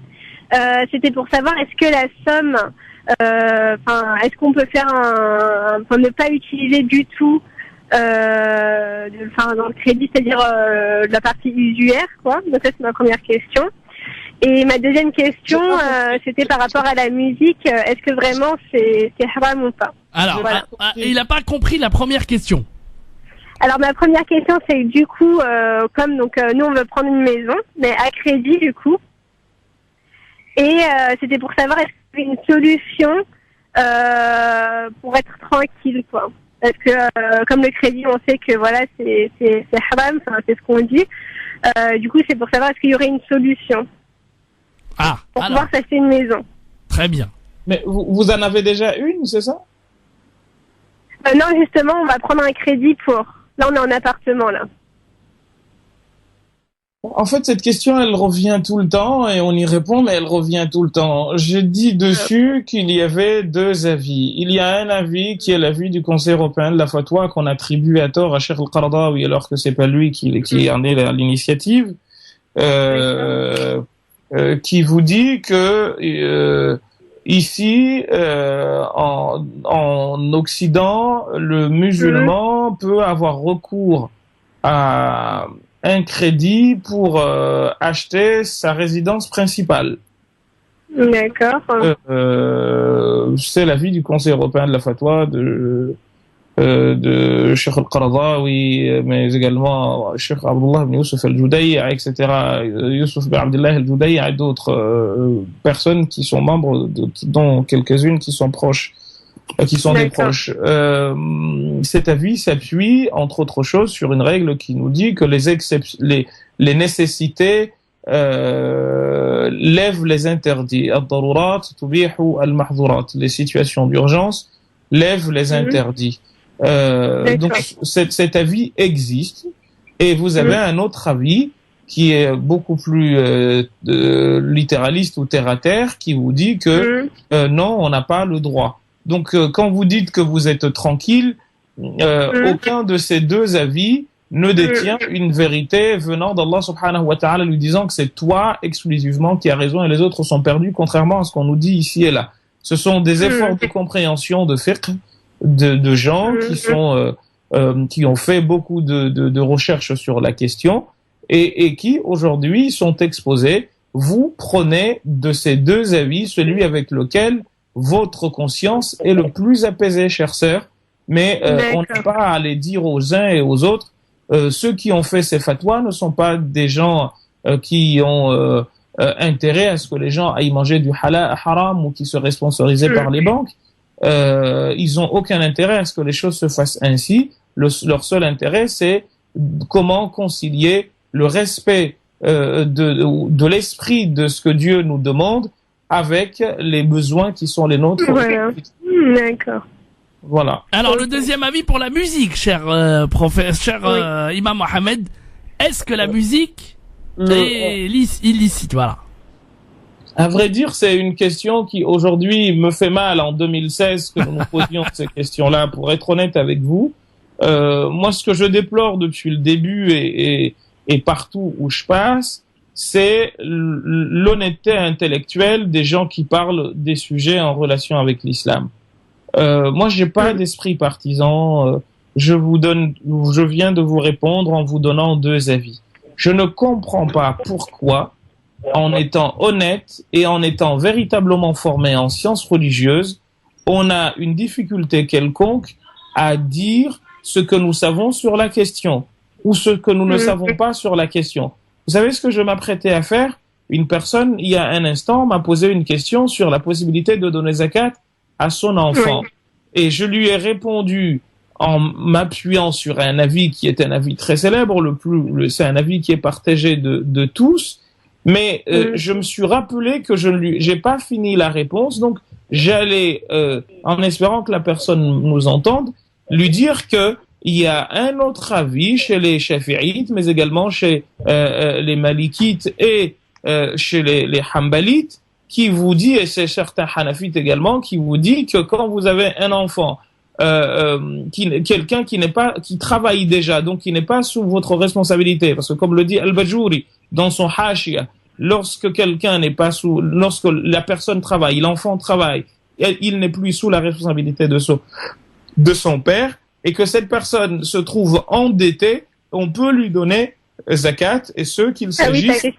C'était pour savoir est-ce que la somme, est-ce qu'on peut faire ne pas utiliser du tout, dans le crédit, c'est-à-dire la partie usuaire, quoi. Donc ça c'est ma première question. Et ma deuxième question, c'était par rapport à la musique. Est-ce que vraiment c'est haram ou pas? Alors, voilà. Il n'a pas compris la première question. Alors ma première question, c'est du coup, comme donc nous on veut prendre une maison, mais à crédit du coup. Et c'était pour savoir est-ce qu'il y avait une solution pour être tranquille, quoi. Parce que comme le crédit, on sait que voilà, c'est haram, c'est ce qu'on dit. Du coup, c'est pour savoir est-ce qu'il y aurait une solution pour pouvoir s'acheter une maison. Très bien. Mais vous en avez déjà une, c'est ça? Non, justement, on va prendre un crédit pour. Là, on est en appartement, là. En fait, cette question, elle revient tout le temps et on y répond, mais elle revient tout le temps. J'ai dit dessus qu'il y avait deux avis. Il y a un avis qui est l'avis du Conseil européen de la fatwa qu'on attribue à tort à Cheikh Al-Qaradawi alors que c'est pas lui qui en est à l'initiative, qui vous dit que ici, en Occident, le musulman peut avoir recours à un crédit pour acheter sa résidence principale. D'accord. C'est l'avis du Conseil européen de la fatwa de Cheikh Al-Qaradawi, mais également Cheikh Abdullah ibn Yusuf al-Judayya, etc. Yusuf ibn Abdullah al-Judayya et d'autres personnes qui sont membres, dont quelques-unes qui sont proches. Qui sont des proches. Cet avis s'appuie, entre autres choses, sur une règle qui nous dit que les nécessités lèvent les interdits. Ad-darurat tubihu al-mahdhurat. Les situations d'urgence lèvent les interdits. Donc cet avis existe. Et vous avez un autre avis qui est beaucoup plus littéraliste ou terre-à-terre, qui vous dit que non, on n'a pas le droit. Donc, quand vous dites que vous êtes tranquille, aucun de ces deux avis ne détient une vérité venant d'Allah subhanahu wa ta'ala, lui disant que c'est toi exclusivement qui as raison et les autres sont perdus, contrairement à ce qu'on nous dit ici et là. Ce sont des efforts de compréhension de fiqh de gens qui ont fait beaucoup de recherches sur la question et qui aujourd'hui sont exposés. Vous prenez de ces deux avis celui avec lequel votre conscience est le plus apaisée, chère sœur, mais on n'a pas à aller dire aux uns et aux autres. Ceux qui ont fait ces fatwas ne sont pas des gens qui ont intérêt à ce que les gens aillent manger du halal haram ou qui seraient sponsorisés par les banques. Ils ont aucun intérêt à ce que les choses se fassent ainsi. Leur seul intérêt, c'est comment concilier le respect de l'esprit de ce que Dieu nous demande avec les besoins qui sont les nôtres. Voilà. D'accord. Voilà. Alors le deuxième avis pour la musique, cher Imam Mohamed, est-ce que la musique est illicite? Voilà. À vrai dire, c'est une question qui aujourd'hui me fait mal en 2016 que nous nous posions ces questions-là. Pour être honnête avec vous, moi ce que je déplore depuis le début et partout où je passe, c'est l'honnêteté intellectuelle des gens qui parlent des sujets en relation avec l'islam. Moi, j'ai pas d'esprit partisan. Je viens de vous répondre en vous donnant deux avis. Je ne comprends pas pourquoi, en étant honnête et en étant véritablement formé en sciences religieuses, on a une difficulté quelconque à dire ce que nous savons sur la question ou ce que nous ne savons pas sur la question. Vous savez ce que je m'apprêtais à faire? Une personne, il y a un instant, m'a posé une question sur la possibilité de donner zakat à son enfant. Et je lui ai répondu en m'appuyant sur un avis qui est un avis très célèbre, c'est un avis qui est partagé de tous, mais je me suis rappelé que j'ai pas fini la réponse, donc j'allais, en espérant que la personne nous entende, lui dire que il y a un autre avis chez les Shafi'ites, mais également chez les Malikites et chez les Hanbalites, qui vous dit, et c'est certains Hanafites également, qui vous dit que quand vous avez un enfant, quelqu'un qui travaille déjà, donc qui n'est pas sous votre responsabilité, parce que comme le dit Al-Bajouri dans son Hashia, lorsque la personne travaille, l'enfant travaille, il n'est plus sous la responsabilité de son père, et que cette personne se trouve endettée, on peut lui donner zakat, et ceux qu'il s'agisse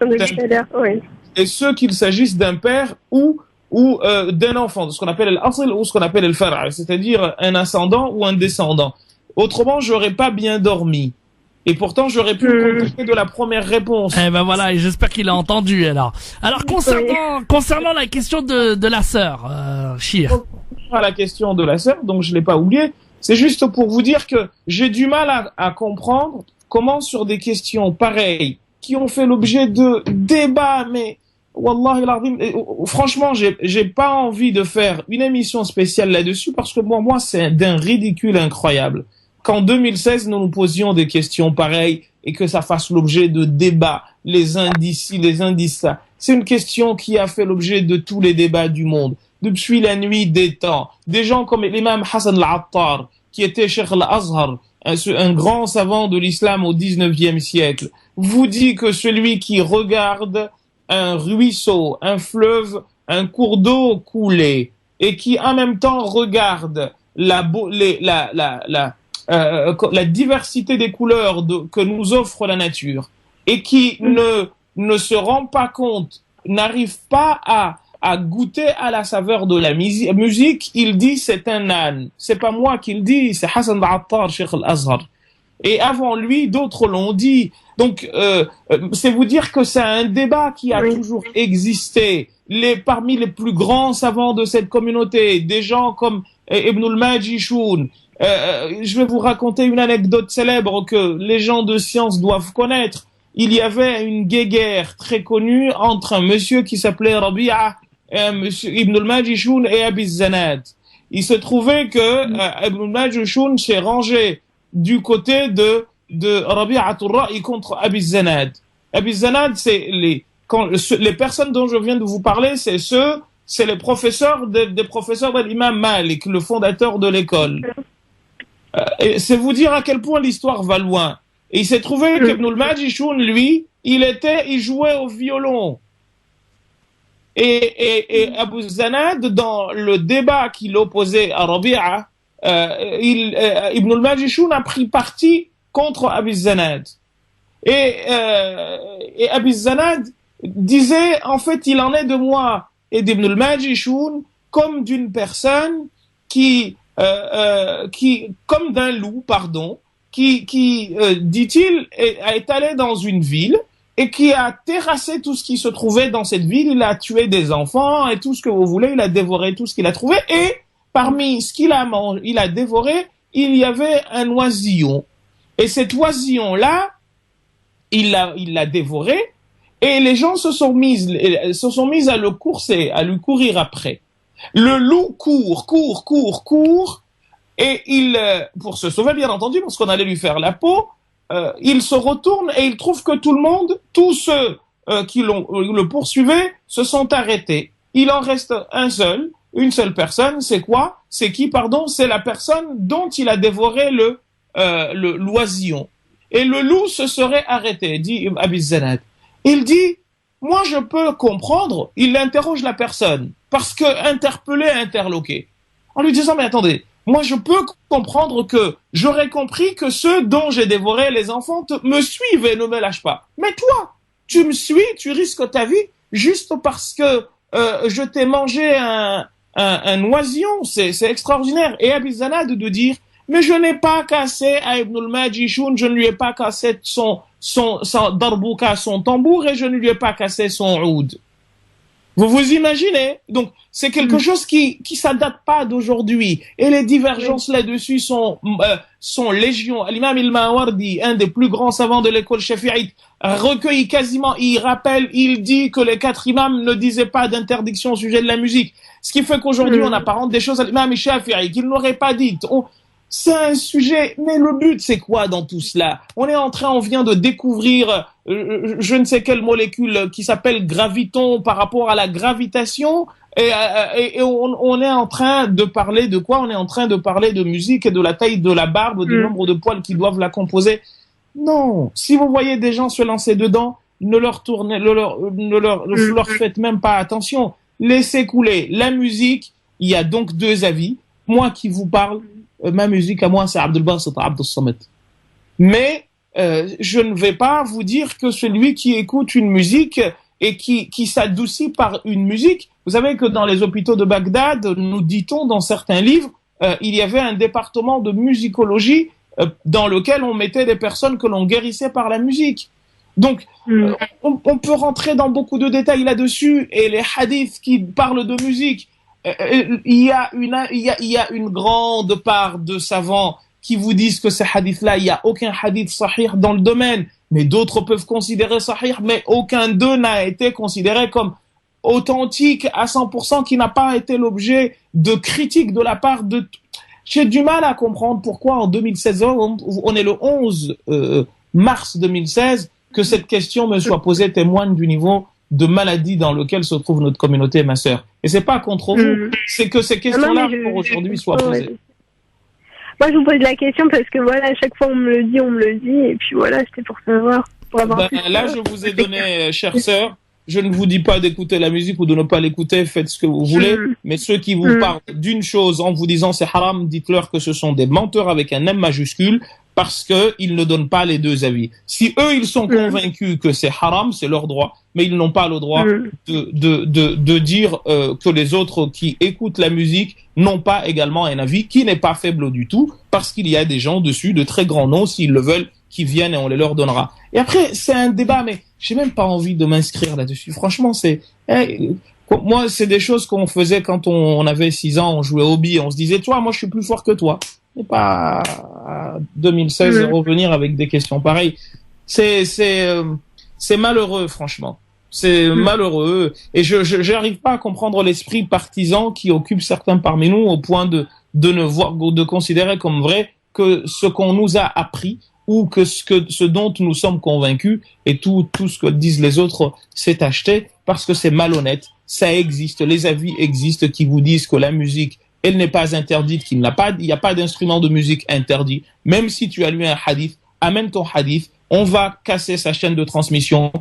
d'un père ou d'un enfant, ce qu'on appelle l'asl ou ce qu'on appelle le far', c'est-à-dire un ascendant ou un descendant. Autrement, j'aurais pas bien dormi. Et pourtant, j'aurais pu me contenter de la première réponse. Eh ben voilà, et j'espère qu'il a entendu alors. Alors concernant la question de la sœur, Shir. À la question de la sœur, donc je l'ai pas oublié. C'est juste pour vous dire que j'ai du mal à comprendre comment sur des questions pareilles qui ont fait l'objet de débats, mais Wallahi al-Azim, franchement, j'ai pas envie de faire une émission spéciale là-dessus parce que moi, c'est d'un ridicule incroyable. Qu'en 2016, nous nous posions des questions pareilles et que ça fasse l'objet de débats, les indices ci, les indices ça. C'est une question qui a fait l'objet de tous les débats du monde. Depuis la nuit des temps, des gens comme l'imam Hassan al-Attar, qui était Cheikh al-Azhar, un grand savant de l'islam au 19e siècle, vous dit que celui qui regarde un ruisseau, un fleuve, un cours d'eau couler, et qui en même temps regarde la diversité des couleurs que nous offre la nature, et qui ne se rend pas compte, n'arrive pas à goûter à la saveur de la musique, il dit c'est un âne. C'est pas moi qui le dis, c'est Hassan al-Attar, Cheikh al-Azhar. Et avant lui, d'autres l'ont dit. Donc, c'est vous dire que c'est un débat qui a toujours existé. Parmi les plus grands savants de cette communauté, des gens comme Ibn al-Majishun. Je vais vous raconter une anecdote célèbre que les gens de science doivent connaître. Il y avait une guéguerre très connue entre un monsieur qui s'appelait Rabi'a, monsieur Ibn al-Majishun et Abi Zanad. Il se trouvait que Ibn al-Majishun s'est rangé du côté de Rabi'atul Ra'i contre Abi Zanad. Abi Zanad, c'est les personnes dont je viens de vous parler, c'est les professeurs des professeurs de l'imam Malik, le fondateur de l'école. Et c'est vous dire à quel point l'histoire va loin. Et il s'est trouvé qu'Ibn al-Majishun, lui, il jouait au violon. Et Abu Zanad, dans le débat qu'il opposait à Rabi'a, Ibn al-Majishun a pris parti contre Abu Zanad. Et Abu Zanad disait, en fait, il en est de moi et d'Ibn al-Majishun comme d'une personne qui, comme d'un loup, pardon, qui dit-il, est allé dans une ville et qui a terrassé tout ce qui se trouvait dans cette ville. Il a tué des enfants et tout ce que vous voulez. Il a dévoré tout ce qu'il a trouvé. Et parmi ce qu'il a mangé, il a dévoré, il y avait un oisillon. Et cet oisillon-là, il l'a dévoré. Et les gens se sont mis à le courser, à lui courir après. Le loup court. Et pour se sauver, bien entendu, parce qu'on allait lui faire la peau, il se retourne et il trouve que tout le monde, tous ceux qui le poursuivaient, se sont arrêtés. Il en reste une seule personne. C'est quoi? C'est qui, pardon? C'est la personne dont il a dévoré l'oisillon. Et le loup se serait arrêté, dit Abi Zanad. Il dit, moi je peux comprendre, il interroge la personne, parce que interpellé, interloqué, en lui disant, mais attendez, moi je peux comprendre que j'aurais compris que ceux dont j'ai dévoré les enfants me suivent et ne me lâchent pas. Mais toi, tu me suis, tu risques ta vie juste parce que je t'ai mangé un oisillon, c'est extraordinaire. Et Abi Zanad de dire, mais je n'ai pas cassé à Ibn al-Majishun, je ne lui ai pas cassé son darbouka, son tambour, et je ne lui ai pas cassé son oud. Vous vous imaginez? Donc, c'est quelque chose qui ça date pas d'aujourd'hui. Et les divergences là-dessus sont légion. L'imam al-Mawardi, un des plus grands savants de l'école shafi'ite, recueilli quasiment, il dit que les 4 imams ne disaient pas d'interdiction au sujet de la musique. Ce qui fait qu'aujourd'hui, on apparente des choses à l'imam al-Shafi'i qu'il n'aurait pas dites. C'est un sujet, mais le but c'est quoi dans tout cela? On vient de découvrir je ne sais quelle molécule qui s'appelle graviton par rapport à la gravitation et on est en train de parler de quoi? On est en train de parler de musique et de la taille de la barbe, du nombre de poils qui doivent la composer. Non, si vous voyez des gens se lancer dedans, ne leur faites même pas attention. Laissez couler. La musique, il y a donc 2 avis. Moi qui vous parle, ma musique à moi, c'est Abdel Basit Abdel Samad. Mais je ne vais pas vous dire que celui qui écoute une musique et qui s'adoucit par une musique, vous savez que dans les hôpitaux de Bagdad, nous dit-on dans certains livres, il y avait un département de musicologie dans lequel on mettait des personnes que l'on guérissait par la musique. Donc, on peut rentrer dans beaucoup de détails là-dessus, et les hadiths qui parlent de musique, il y a une grande part de savants qui vous disent que ces hadiths-là, il n'y a aucun hadith sahih dans le domaine, mais d'autres peuvent considérer sahih, mais aucun d'eux n'a été considéré comme authentique à 100%, qui n'a pas été l'objet de critiques de la part de... J'ai du mal à comprendre pourquoi en 2016, on est le 11 mars 2016, que cette question me soit posée témoigne du niveau de maladie dans lequel se trouve notre communauté, ma sœur. Et c'est pas contre vous, c'est que ces questions-là pour aujourd'hui soient posées. Moi, je vous pose la question parce que voilà, à chaque fois on me le dit, et puis voilà, c'était pour savoir, pour avoir là, je vous ai donné, chère sœur, je ne vous dis pas d'écouter la musique ou de ne pas l'écouter, faites ce que vous voulez, mais ceux qui vous parlent d'une chose en vous disant c'est haram, dites-leur que ce sont des menteurs avec un M majuscule, parce que ils ne donnent pas les 2 avis. Si eux, ils sont convaincus que c'est haram, c'est leur droit, mais ils n'ont pas le droit de dire que les autres qui écoutent la musique n'ont pas également un avis qui n'est pas faible du tout, parce qu'il y a des gens dessus, de très grands noms, s'ils le veulent, qui viennent et on les leur donnera. Et après, c'est un débat, mais j'ai même pas envie de m'inscrire là-dessus. Franchement, moi, c'est des choses qu'on faisait quand on avait 6 ans, on jouait au billes, on se disait, toi, moi, je suis plus fort que toi. Et pas 2016 revenir avec des questions pareilles. C'est malheureux, franchement. C'est malheureux. Et je n'arrive pas à comprendre l'esprit partisan qui occupe certains parmi nous au point de considérer comme vrai que ce qu'on nous a appris ou que ce dont nous sommes convaincus et tout ce que disent les autres, c'est acheté parce que c'est malhonnête. Ça existe. Les avis existent qui vous disent que la musique, elle n'est pas interdite, il n'y a pas d'instrument de musique interdit. Même si tu as lu un hadith, amène ton hadith, on va casser sa chaîne de transmission,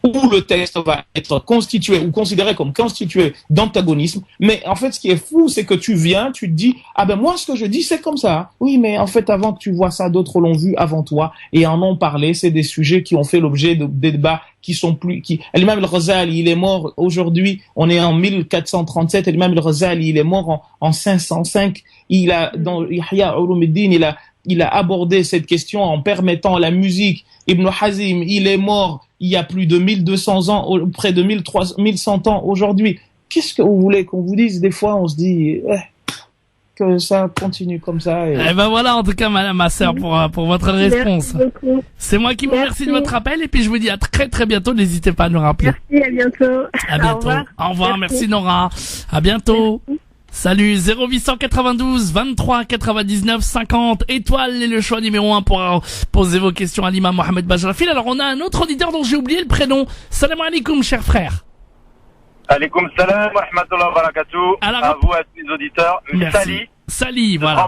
où le texte va être constitué ou considéré comme constitué d'antagonisme. Mais en fait, ce qui est fou, c'est que tu viens, tu te dis, ah ben moi, ce que je dis, c'est comme ça. Oui, mais en fait, avant que tu vois ça, d'autres l'ont vu avant toi et en ont parlé. C'est des sujets qui ont fait l'objet de débats qui sont plus... L'imam al-Ghazali, il est mort aujourd'hui, on est en 1437, et l'imam al-Ghazali, il est mort en 505. Il a, dans Ihya Ulumuddin, il a abordé cette question en permettant la musique. Ibn Hazim, il est mort il y a plus de 1200 ans, près de 1100 ans aujourd'hui. Qu'est-ce que vous voulez qu'on vous dise? Des fois, on se dit que ça continue comme ça. Eh ben voilà, en tout cas, ma sœur, pour votre réponse. C'est moi qui vous remercie de votre appel, et puis je vous dis à très très bientôt. N'hésitez pas à nous rappeler. Merci, à bientôt. À bientôt. Au revoir. Merci Nora. À bientôt. Merci. Salut, 0892 23 99 50, étoile est le choix numéro 1 pour poser vos questions à l'imam Mohamed Bajrafil. Alors on a un autre auditeur dont j'ai oublié le prénom. Salam alaikum, cher frère. Alaikum salam wa rahmatullahi wa barakatuh. À vous, à tous les auditeurs. Merci. Sali, voilà.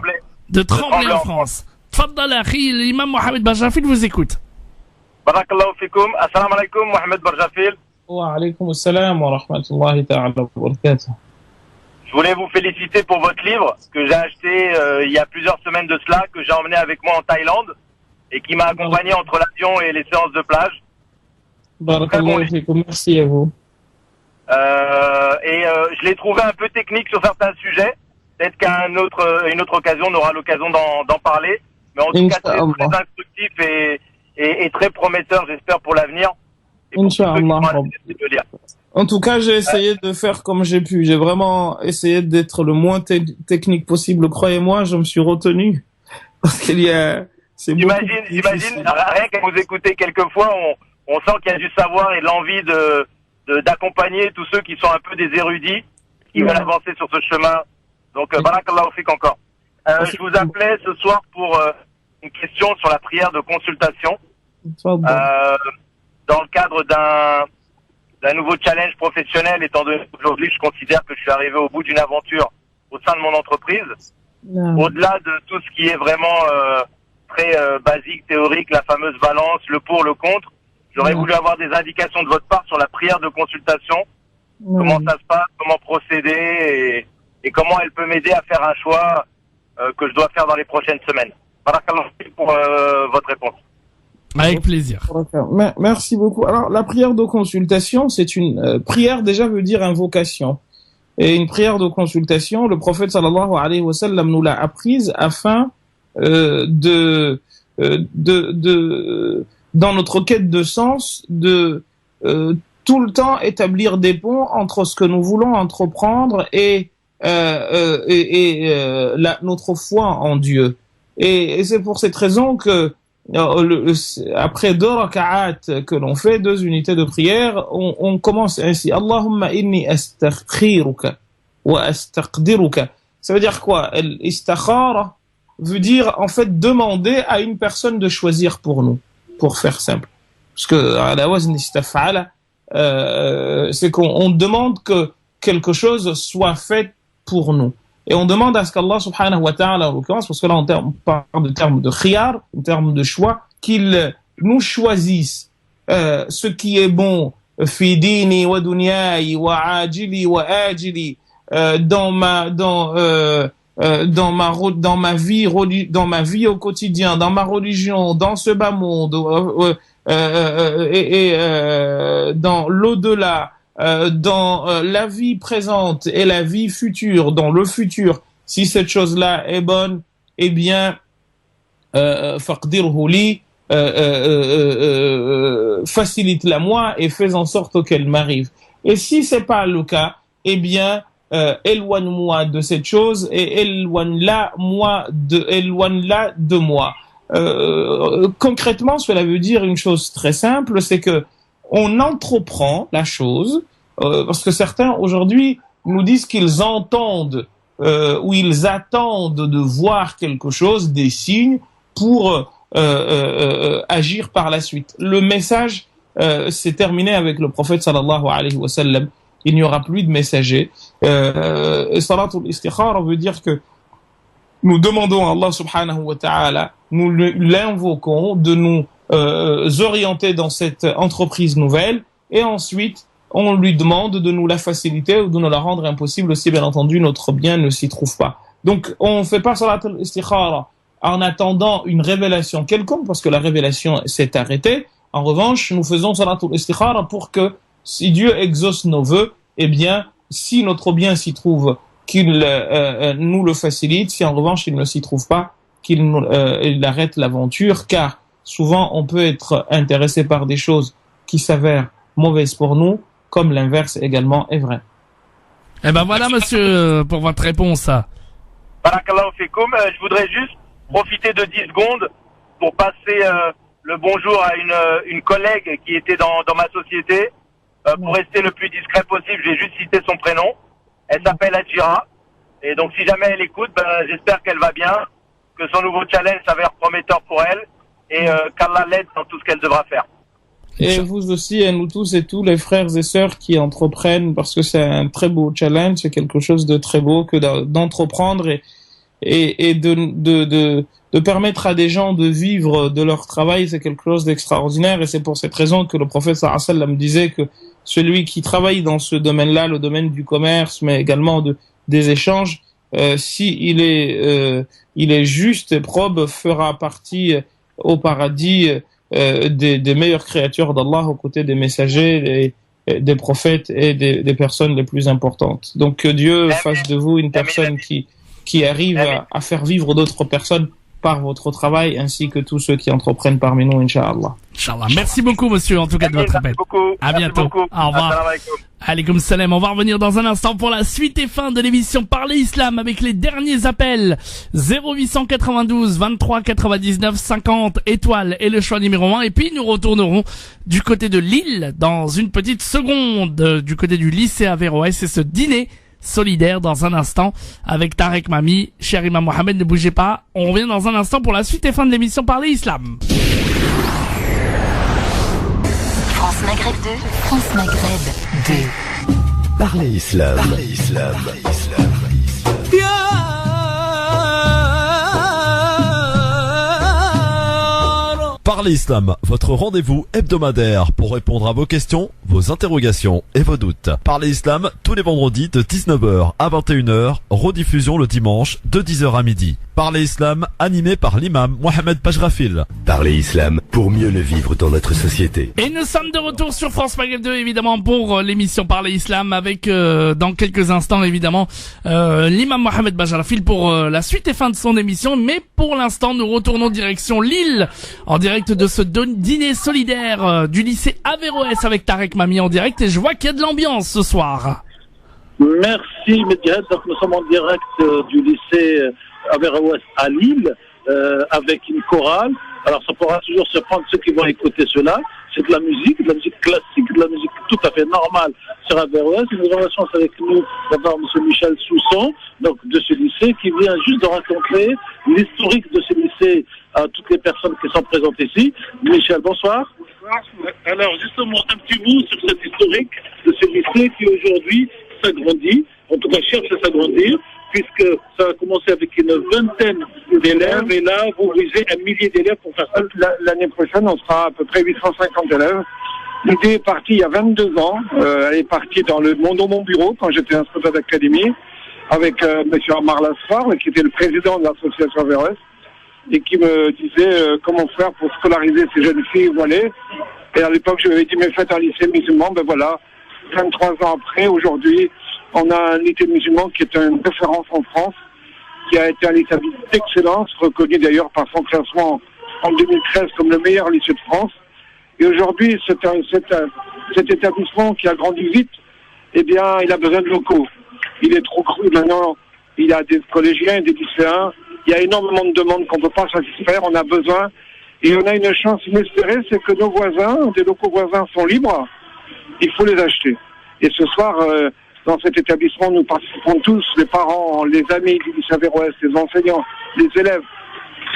De Tremblay en France. Tfaddal akhi, l'imam Mohamed Bajrafil vous écoute. Barakallahu fikoum. Assalamu alaikum, Mohamed Bajrafil. Wa alaikum assalam wa rahmatullahi ta'ala wa barakatuh. Je voulais vous féliciter pour votre livre que j'ai acheté il y a plusieurs semaines de cela, que j'ai emmené avec moi en Thaïlande et qui m'a accompagné entre l'avion et les séances de plage. Merci à vous. Je l'ai trouvé un peu technique sur certains sujets. Peut-être qu'à une autre occasion, on aura l'occasion d'en parler. Mais en tout cas, c'est très instructif et très prometteur, j'espère, pour l'avenir. Inch'Allah. En tout cas, j'ai essayé de faire comme j'ai pu. J'ai vraiment essayé d'être le moins technique possible. Croyez-moi, je me suis retenu. Parce qu'il y a... J'imagine, rien qu'à vous écouter quelquefois, on sent qu'il y a du savoir et de l'envie d'accompagner tous ceux qui sont un peu des érudits, qui veulent avancer sur ce chemin. Donc, barakallahu fik encore. Je vous appelais ce soir pour une question sur la prière de consultation. Dans le cadre d'un nouveau challenge professionnel, étant donné qu'aujourd'hui je considère que je suis arrivé au bout d'une aventure au sein de mon entreprise. Au-delà de tout ce qui est vraiment très basique, théorique, la fameuse balance, le pour, le contre, j'aurais voulu avoir des indications de votre part sur la prière de consultation, comment ça se passe, comment procéder et comment elle peut m'aider à faire un choix que je dois faire dans les prochaines semaines. Barakallahu pour votre réponse. Avec plaisir. Merci beaucoup. Alors, la prière de consultation, c'est une prière déjà veut dire invocation. Et une prière de consultation, le prophète sallallahu alayhi wa sallam nous l'a apprise afin dans notre quête de sens, de tout le temps établir des ponts entre ce que nous voulons entreprendre et notre foi en Dieu. Et c'est pour cette raison que après 2 raka'at que l'on fait, 2 unités de prière, on commence ainsi. Allahumma inni astakhiruka wa astaqdiruka. Ça veut dire quoi? Istakhara veut dire en fait demander à une personne de choisir pour nous, pour faire simple. Parce que à la wazn istaf'ala, c'est qu'on demande que quelque chose soit fait pour nous. Et on demande à ce qu'Allah subhanahu wa ta'ala, en l'occurrence, parce que là on parle de termes de khiyar, en termes de choix, qu'il nous choisisse ce qui est bon, fi dini wa dunyai wa ajili wa ajili, dans ma vie au quotidien, dans ma religion, dans ce bas monde, dans l'au-delà, dans la vie présente et la vie future, dans le futur. Si cette chose-là est bonne, eh bien, faqdirhu li, facilite-la moi et fais en sorte qu'elle m'arrive. Et si c'est pas le cas, eh bien, éloigne-moi de cette chose et éloigne-la de moi. Concrètement, cela veut dire une chose très simple, c'est que on entreprend la chose, parce que certains aujourd'hui nous disent qu'ils entendent ou ils attendent de voir quelque chose, des signes, pour agir par la suite. Le message s'est terminé avec le prophète sallallahu alayhi wa sallam. Il n'y aura plus de messager. Salatul istikhara veut dire que nous demandons à Allah subhanahu wa ta'ala, nous l'invoquons de nous orienter dans cette entreprise nouvelle, et ensuite on lui demande de nous la faciliter ou de nous la rendre impossible si bien entendu notre bien ne s'y trouve pas. Donc on ne fait pas salat al-istikhara en attendant une révélation quelconque, parce que la révélation s'est arrêtée. En revanche, nous faisons salat al-istikhara pour que, si Dieu exauce nos vœux, eh bien, si notre bien s'y trouve, qu'il nous le facilite. Si en revanche il ne s'y trouve pas, il arrête l'aventure, car souvent on peut être intéressé par des choses qui s'avèrent mauvaises pour nous, comme l'inverse également est vrai. Eh ben voilà, monsieur, pour votre réponse. Barakallahu fikoum. Je voudrais juste profiter de 10 secondes pour passer le bonjour à une collègue qui était dans ma société. Pour rester le plus discret possible, j'ai juste cité son prénom. Elle s'appelle Adjira. Et donc si jamais elle écoute, j'espère qu'elle va bien, que son nouveau challenge s'avère prometteur pour elle, et qu'Allah l'aide dans tout ce qu'elle devra faire. Et vous aussi, et nous tous et tous les frères et sœurs qui entreprennent, parce que c'est un très beau challenge, c'est quelque chose de très beau que d'entreprendre et de permettre à des gens de vivre de leur travail, c'est quelque chose d'extraordinaire. Et c'est pour cette raison que le prophète sallallahu alayhi wa sallam disait que celui qui travaille dans ce domaine-là, le domaine du commerce, mais également des échanges, si il est juste et probe, fera partie au paradis des meilleures créatures d'Allah, aux côtés des messagers, des prophètes et des personnes les plus importantes. Donc que Dieu fasse de vous une personne qui arrive à faire vivre d'autres personnes par votre travail, ainsi que tous ceux qui entreprennent parmi nous, Inch'Allah. Inch'Allah. Merci beaucoup, monsieur, en tout cas, de votre appel. À bientôt. Au revoir. Alaykoum salam. On va revenir dans un instant pour la suite et fin de l'émission Parler Islam avec les derniers appels. 0892 23 99 50 étoiles et le choix numéro 1. Et puis, nous retournerons du côté de Lille dans une petite seconde, du côté du lycée Averroès, et ce dîner solidaire dans un instant avec Tarek Mami, cher Imam Mohamed, ne bougez pas. On revient dans un instant pour la suite et fin de l'émission Parler Islam. France Maghreb 2, France Maghreb 2. Parler Islam. Parler Islam. Parler Islam, votre rendez-vous hebdomadaire pour répondre à vos questions, vos interrogations et vos doutes. Parler Islam tous les vendredis de 19h à 21h, rediffusion le dimanche de 10h à midi. Parler Islam animé par l'imam Mohamed Bajrafil. Parler Islam pour mieux le vivre dans notre société. Et nous sommes de retour sur France Maghreb 2, évidemment, pour l'émission Parler Islam avec, dans quelques instants, évidemment, l'imam Mohamed Bajrafil pour la suite et fin de son émission. Mais pour l'instant, nous retournons direction Lille, en direct de ce dîner solidaire du lycée Averroès avec Tarek Mami en direct. Et je vois qu'il y a de l'ambiance ce soir. Merci, Medjed. Donc, nous sommes en direct du lycée Averroès à Lille, avec une chorale. Alors ça pourra toujours surprendre ceux qui vont écouter cela. C'est de la musique classique, de la musique tout à fait normale sur Averroès. Nous avons la chance avec nous d'avoir M. Michel Sousson, donc de ce lycée, qui vient juste de raconter l'historique de ce lycée à toutes les personnes qui sont présentes ici. Michel, bonsoir. Alors justement, un petit mot sur cette historique de ce lycée qui aujourd'hui s'agrandit, en tout cas cherche à s'agrandir, puisque ça a commencé avec une vingtaine d'élèves, et là, vous visez 1 millier d'élèves pour faire ça. L'année prochaine, on sera à peu près 850 élèves. L'idée est partie il y a 22 ans. Elle est partie dans mon bureau, quand j'étais inspecteur d'académie, avec M. Amar Lasfar, qui était le président de l'association Averroès, et qui me disait comment faire pour scolariser ces jeunes filles voilées. Et à l'époque, je lui avais dit, mais faites un lycée musulman. Ben voilà, 23 ans après, aujourd'hui, on a un lycée musulman qui est une référence en France, qui a été un lycée d'excellence, reconnu d'ailleurs par son classement en 2013 comme le meilleur lycée de France. Et aujourd'hui, cet établissement qui a grandi vite, eh bien, il a besoin de locaux. Il est trop cru maintenant. Il y a des collégiens et des lycéens. Il y a énormément de demandes qu'on ne peut pas satisfaire. On a besoin. Et on a une chance inespérée, c'est que nos voisins, des locaux voisins sont libres. Il faut les acheter. Et ce soir, dans cet établissement, nous participons tous, les parents, les amis du lycée Averroès, les enseignants, les élèves,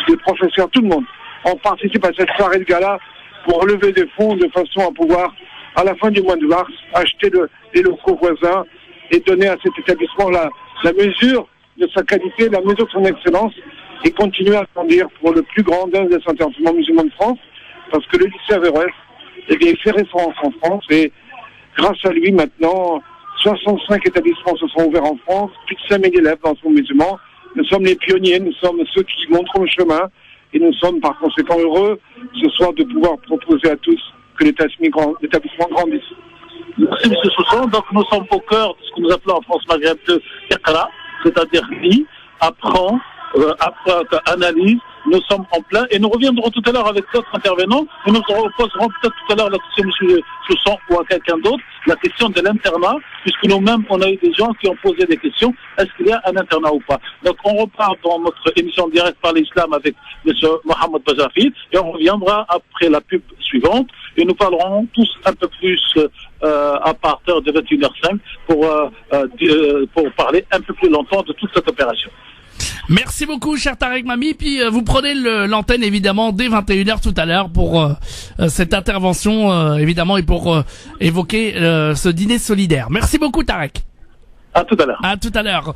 les professeurs, tout le monde. On participe à cette soirée de gala pour lever des fonds de façon à pouvoir, à la fin du mois de mars, acheter les locaux voisins et donner à cet établissement la mesure de sa qualité, la mesure de son excellence et continuer à grandir pour le plus grand des établissements musulmans de France, parce que le lycée Averroès, eh bien, il fait référence en France et grâce à lui maintenant, 65 établissements se sont ouverts en France, plus de 5000 élèves dans ce musulman. Nous sommes les pionniers, nous sommes ceux qui montrent le chemin et nous sommes par conséquent heureux ce soir de pouvoir proposer à tous que l'établissement grandisse. Merci M. Soussan. Donc nous sommes au cœur de ce que nous appelons en France Maghreb de Iqra, c'est-à-dire lit, apprend, analyse. Nous sommes en plein et nous reviendrons tout à l'heure avec d'autres intervenants et nous poserons peut-être tout à l'heure la question à M. Soussan ou à quelqu'un d'autre, la question de l'internat, puisque nous-mêmes on a eu des gens qui ont posé des questions, est-ce qu'il y a un internat ou pas? Donc on repart dans notre émission directe par l'islam avec M. Mohamed Bajrafil et on reviendra après la pub suivante et nous parlerons tous un peu plus à partir de 21h05 pour parler un peu plus longtemps de toute cette opération. Merci beaucoup, cher Tarek Mami. Puis vous prenez l'antenne évidemment dès 21h tout à l'heure pour cette intervention évidemment et pour évoquer ce dîner solidaire. Merci beaucoup, Tarek. À tout à l'heure. À tout à l'heure.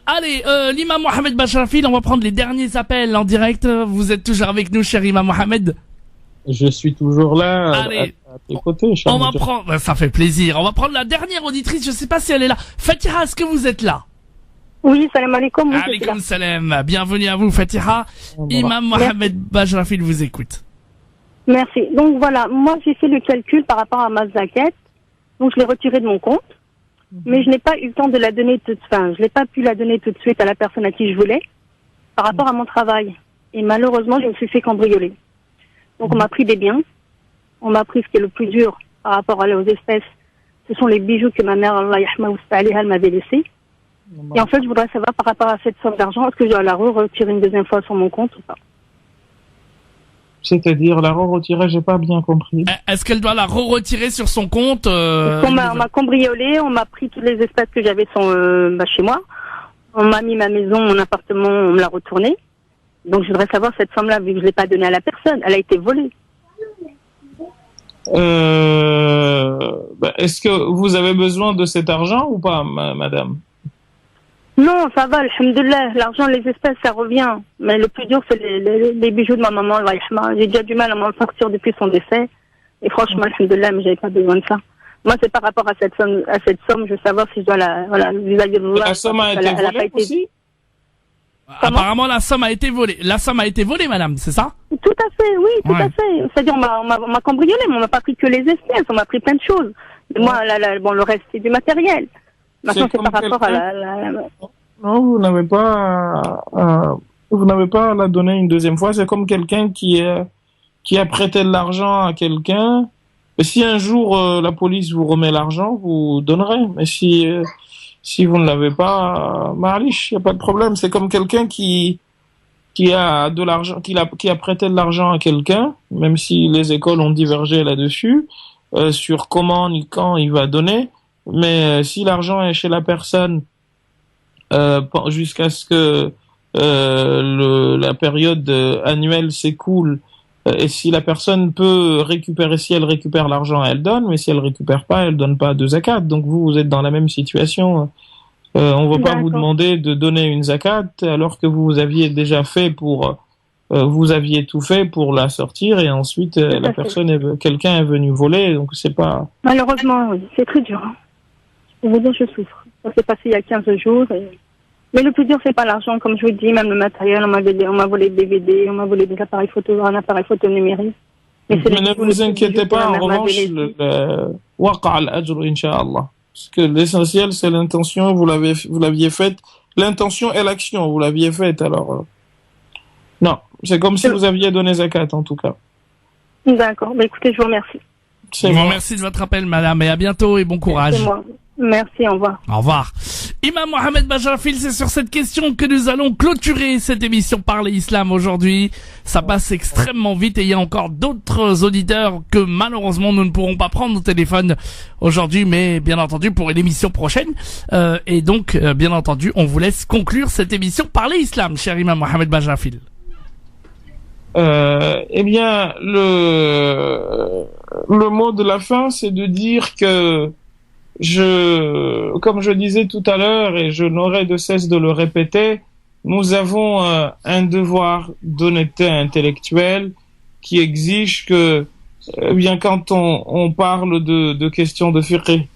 Allez, l'imam Mohamed Bajrafil, on va prendre les derniers appels en direct. Vous êtes toujours avec nous, cher imam Mohamed? Je suis toujours là. Allez, à tes côtés, cher on va Mohamed. prendre, ça fait plaisir. On va prendre la dernière auditrice. Je sais pas si elle est là. Fatiha, est-ce que vous êtes là? Oui, salam alaikum. Alaikum salam. Bienvenue à vous, Fatiha. Imam Mohamed Bajrafil vous écoute. Merci. Donc voilà, moi j'ai fait le calcul par rapport à ma zakat. Donc je l'ai retirée de mon compte. Mais je n'ai pas eu le temps de la donner je n'ai pas pu la donner tout de suite à la personne à qui je voulais par rapport à mon travail. Et malheureusement, je me suis fait cambrioler. Donc on m'a pris des biens. On m'a pris ce qui est le plus dur par rapport aux espèces. Ce sont les bijoux que ma mère, Allah yahma elle m'avait laissés. Et en fait, je voudrais savoir par rapport à cette somme d'argent, est-ce que je dois la retirer une deuxième fois sur mon compte ou pas? C'est-à-dire la retirer, j'ai pas bien compris. Est-ce qu'elle doit la retirer sur son compte On m'a cambriolé, on m'a pris toutes les espèces que j'avais chez moi. On m'a mis ma maison, mon appartement, on me l'a retourné. Donc je voudrais savoir cette somme-là, vu que je l'ai pas donnée à la personne, elle a été volée. Est-ce que vous avez besoin de cet argent ou pas, madame? Non, ça va, alhamdoulilah. L'argent, les espèces, ça revient. Mais le plus dur, c'est les bijoux de ma maman, Allah yahma. J'ai déjà du mal à m'en sortir depuis son décès. Et franchement, alhamdoulilah, mais j'avais pas besoin de ça. Moi, c'est par rapport à cette somme, je veux savoir si je dois vis-à-vis de Allah. La somme a été volée aussi? Apparemment, la somme a été volée. La somme a été volée, madame, c'est ça? Tout à fait, oui, tout à fait. C'est-à-dire, on m'a cambriolé, mais on m'a pas pris que les espèces, on m'a pris plein de choses. Et moi, le reste, c'est du matériel. Maintenant, c'est par rapport à Non, vous n'avez pas à la donner une deuxième fois. C'est comme quelqu'un qui a prêté de l'argent à quelqu'un. Et si un jour la police vous remet l'argent, vous donnerez. Mais si vous ne l'avez pas, marliche, il n'y a pas de problème. C'est comme quelqu'un qui a de l'argent, qui a prêté de l'argent à quelqu'un, même si les écoles ont divergé là-dessus, sur comment ni quand il va donner. Mais si l'argent est chez la personne jusqu'à ce que la période annuelle s'écoule, et si la personne peut récupérer, si elle récupère l'argent, elle donne, mais si elle récupère pas, elle donne pas de zakat. Donc vous êtes dans la même situation. On va pas vous demander de donner une zakat alors que vous aviez déjà fait vous aviez tout fait pour la sortir et ensuite quelqu'un est venu voler. Donc c'est pas. Malheureusement, oui, c'est très dur. Je vous dire, je souffre. Ça s'est passé il y a 15 jours. Mais le plus dur, c'est pas l'argent, comme je vous dis, même le matériel. On m'a volé des DVD, on m'a volé des appareils photo, un appareil photo numérique. Mais ne vous inquiétez pas, en revanche, waqa al-ajr, incha'Allah. Parce que l'essentiel, c'est l'intention, vous l'aviez faite. L'intention et l'action, vous l'aviez faite, alors. Non, c'est comme si vous aviez donné zakat, en tout cas. D'accord, bah écoutez, je vous remercie. Je vous remercie de votre appel, madame, et à bientôt et bon courage. C'est moi. Merci, au revoir. Au revoir. Imam Mohamed Bajrafil, c'est sur cette question que nous allons clôturer cette émission Parler Islam aujourd'hui. Ça passe extrêmement vite et il y a encore d'autres auditeurs que malheureusement nous ne pourrons pas prendre au téléphone aujourd'hui, mais bien entendu pour une émission prochaine. Et donc, bien entendu, on vous laisse conclure cette émission Parler Islam, cher Imam Mohamed Bajrafil. Eh bien, le mot de la fin, c'est de dire que comme je disais tout à l'heure, et je n'aurai de cesse de le répéter, nous avons un devoir d'honnêteté intellectuelle qui exige que, bien quand on parle de questions de fiqh,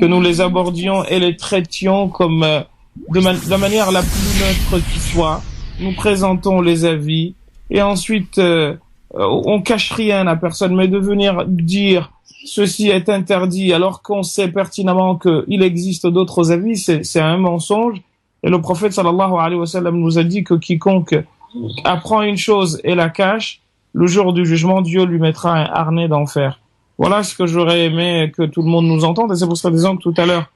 que nous les abordions et les traitions comme de la manière la plus neutre qui soit. Nous présentons les avis et ensuite on cache rien à personne, mais de venir dire ceci est interdit alors qu'on sait pertinemment qu'il existe d'autres avis, c'est un mensonge. Et le prophète sallallahu alayhi wa sallam nous a dit que quiconque apprend une chose et la cache, le jour du jugement, Dieu lui mettra un harnais d'enfer. Voilà ce que j'aurais aimé que tout le monde nous entende, et c'est pour ça, disons que tout à l'heure,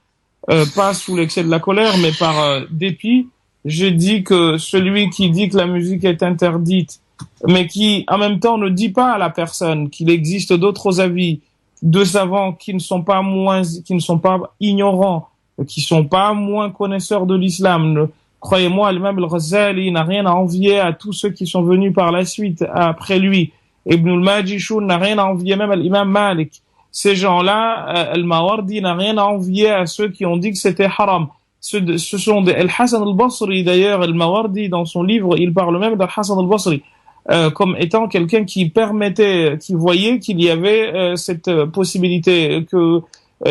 pas sous l'excès de la colère, mais par dépit, j'ai dit que celui qui dit que la musique est interdite, mais qui en même temps ne dit pas à la personne qu'il existe d'autres avis de savants qui ne sont pas ignorants, qui sont pas moins connaisseurs de l'islam. Croyez-moi, l'imam al-Ghazali n'a rien à envier à tous ceux qui sont venus par la suite après lui. Ibn al-Majishun n'a rien à envier même à l'imam Malik. Ces gens-là, al-Mawardi n'a rien à envier à ceux qui ont dit que c'était haram. Ce sont des Al-Hasan al-Basri, d'ailleurs, al-Mawardi, dans son livre, il parle même d'Al-Hasan al-Basri, comme étant quelqu'un qui voyait qu'il y avait cette possibilité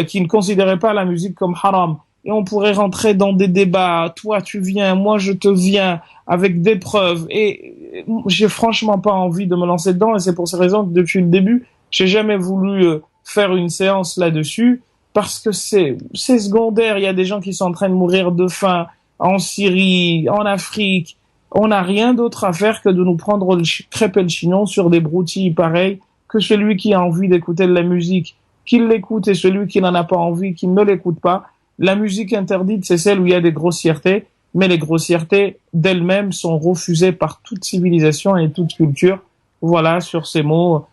qui ne considérait pas la musique comme haram. Et on pourrait rentrer dans des débats, toi tu viens, moi je te viens, avec des preuves, et j'ai franchement pas envie de me lancer dedans, et c'est pour ces raisons que depuis le début, j'ai jamais voulu faire une séance là-dessus, parce que c'est secondaire. Il y a des gens qui sont en train de mourir de faim en Syrie, en Afrique. On n'a rien d'autre à faire que de nous prendre crêpe et le chignon sur des broutilles pareilles, que celui qui a envie d'écouter de la musique, qu'il l'écoute, et celui qui n'en a pas envie, qu'il ne l'écoute pas. La musique interdite, c'est celle où il y a des grossièretés, mais les grossièretés d'elles-mêmes sont refusées par toute civilisation et toute culture. Voilà, sur ces mots,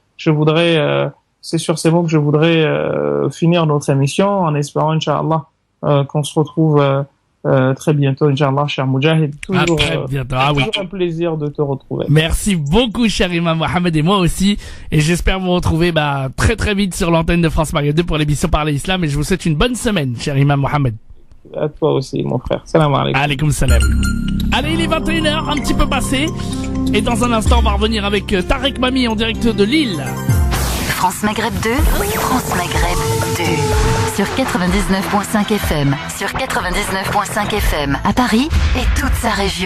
c'est sur ces mots que je voudrais finir notre émission, en espérant, Inch'Allah, qu'on se retrouve très bientôt, Inch'Allah, cher Moujahid. Toujours, très bientôt. Toujours un plaisir de te retrouver. Merci beaucoup, cher Imam Mohamed, et moi aussi. Et j'espère vous retrouver très très vite sur l'antenne de France Maghreb 2 pour l'émission Parler Islam. Et je vous souhaite une bonne semaine, cher Imam Mohamed. À toi aussi, mon frère. Salam alaikum. Alaikum salam. Allez, il est 21h, un petit peu passé. Et dans un instant, on va revenir avec Tarek Mami en direct de Lille. France Maghreb 2, France Maghreb 2. Sur 99.5 FM, sur 99.5 FM à Paris et toute sa région.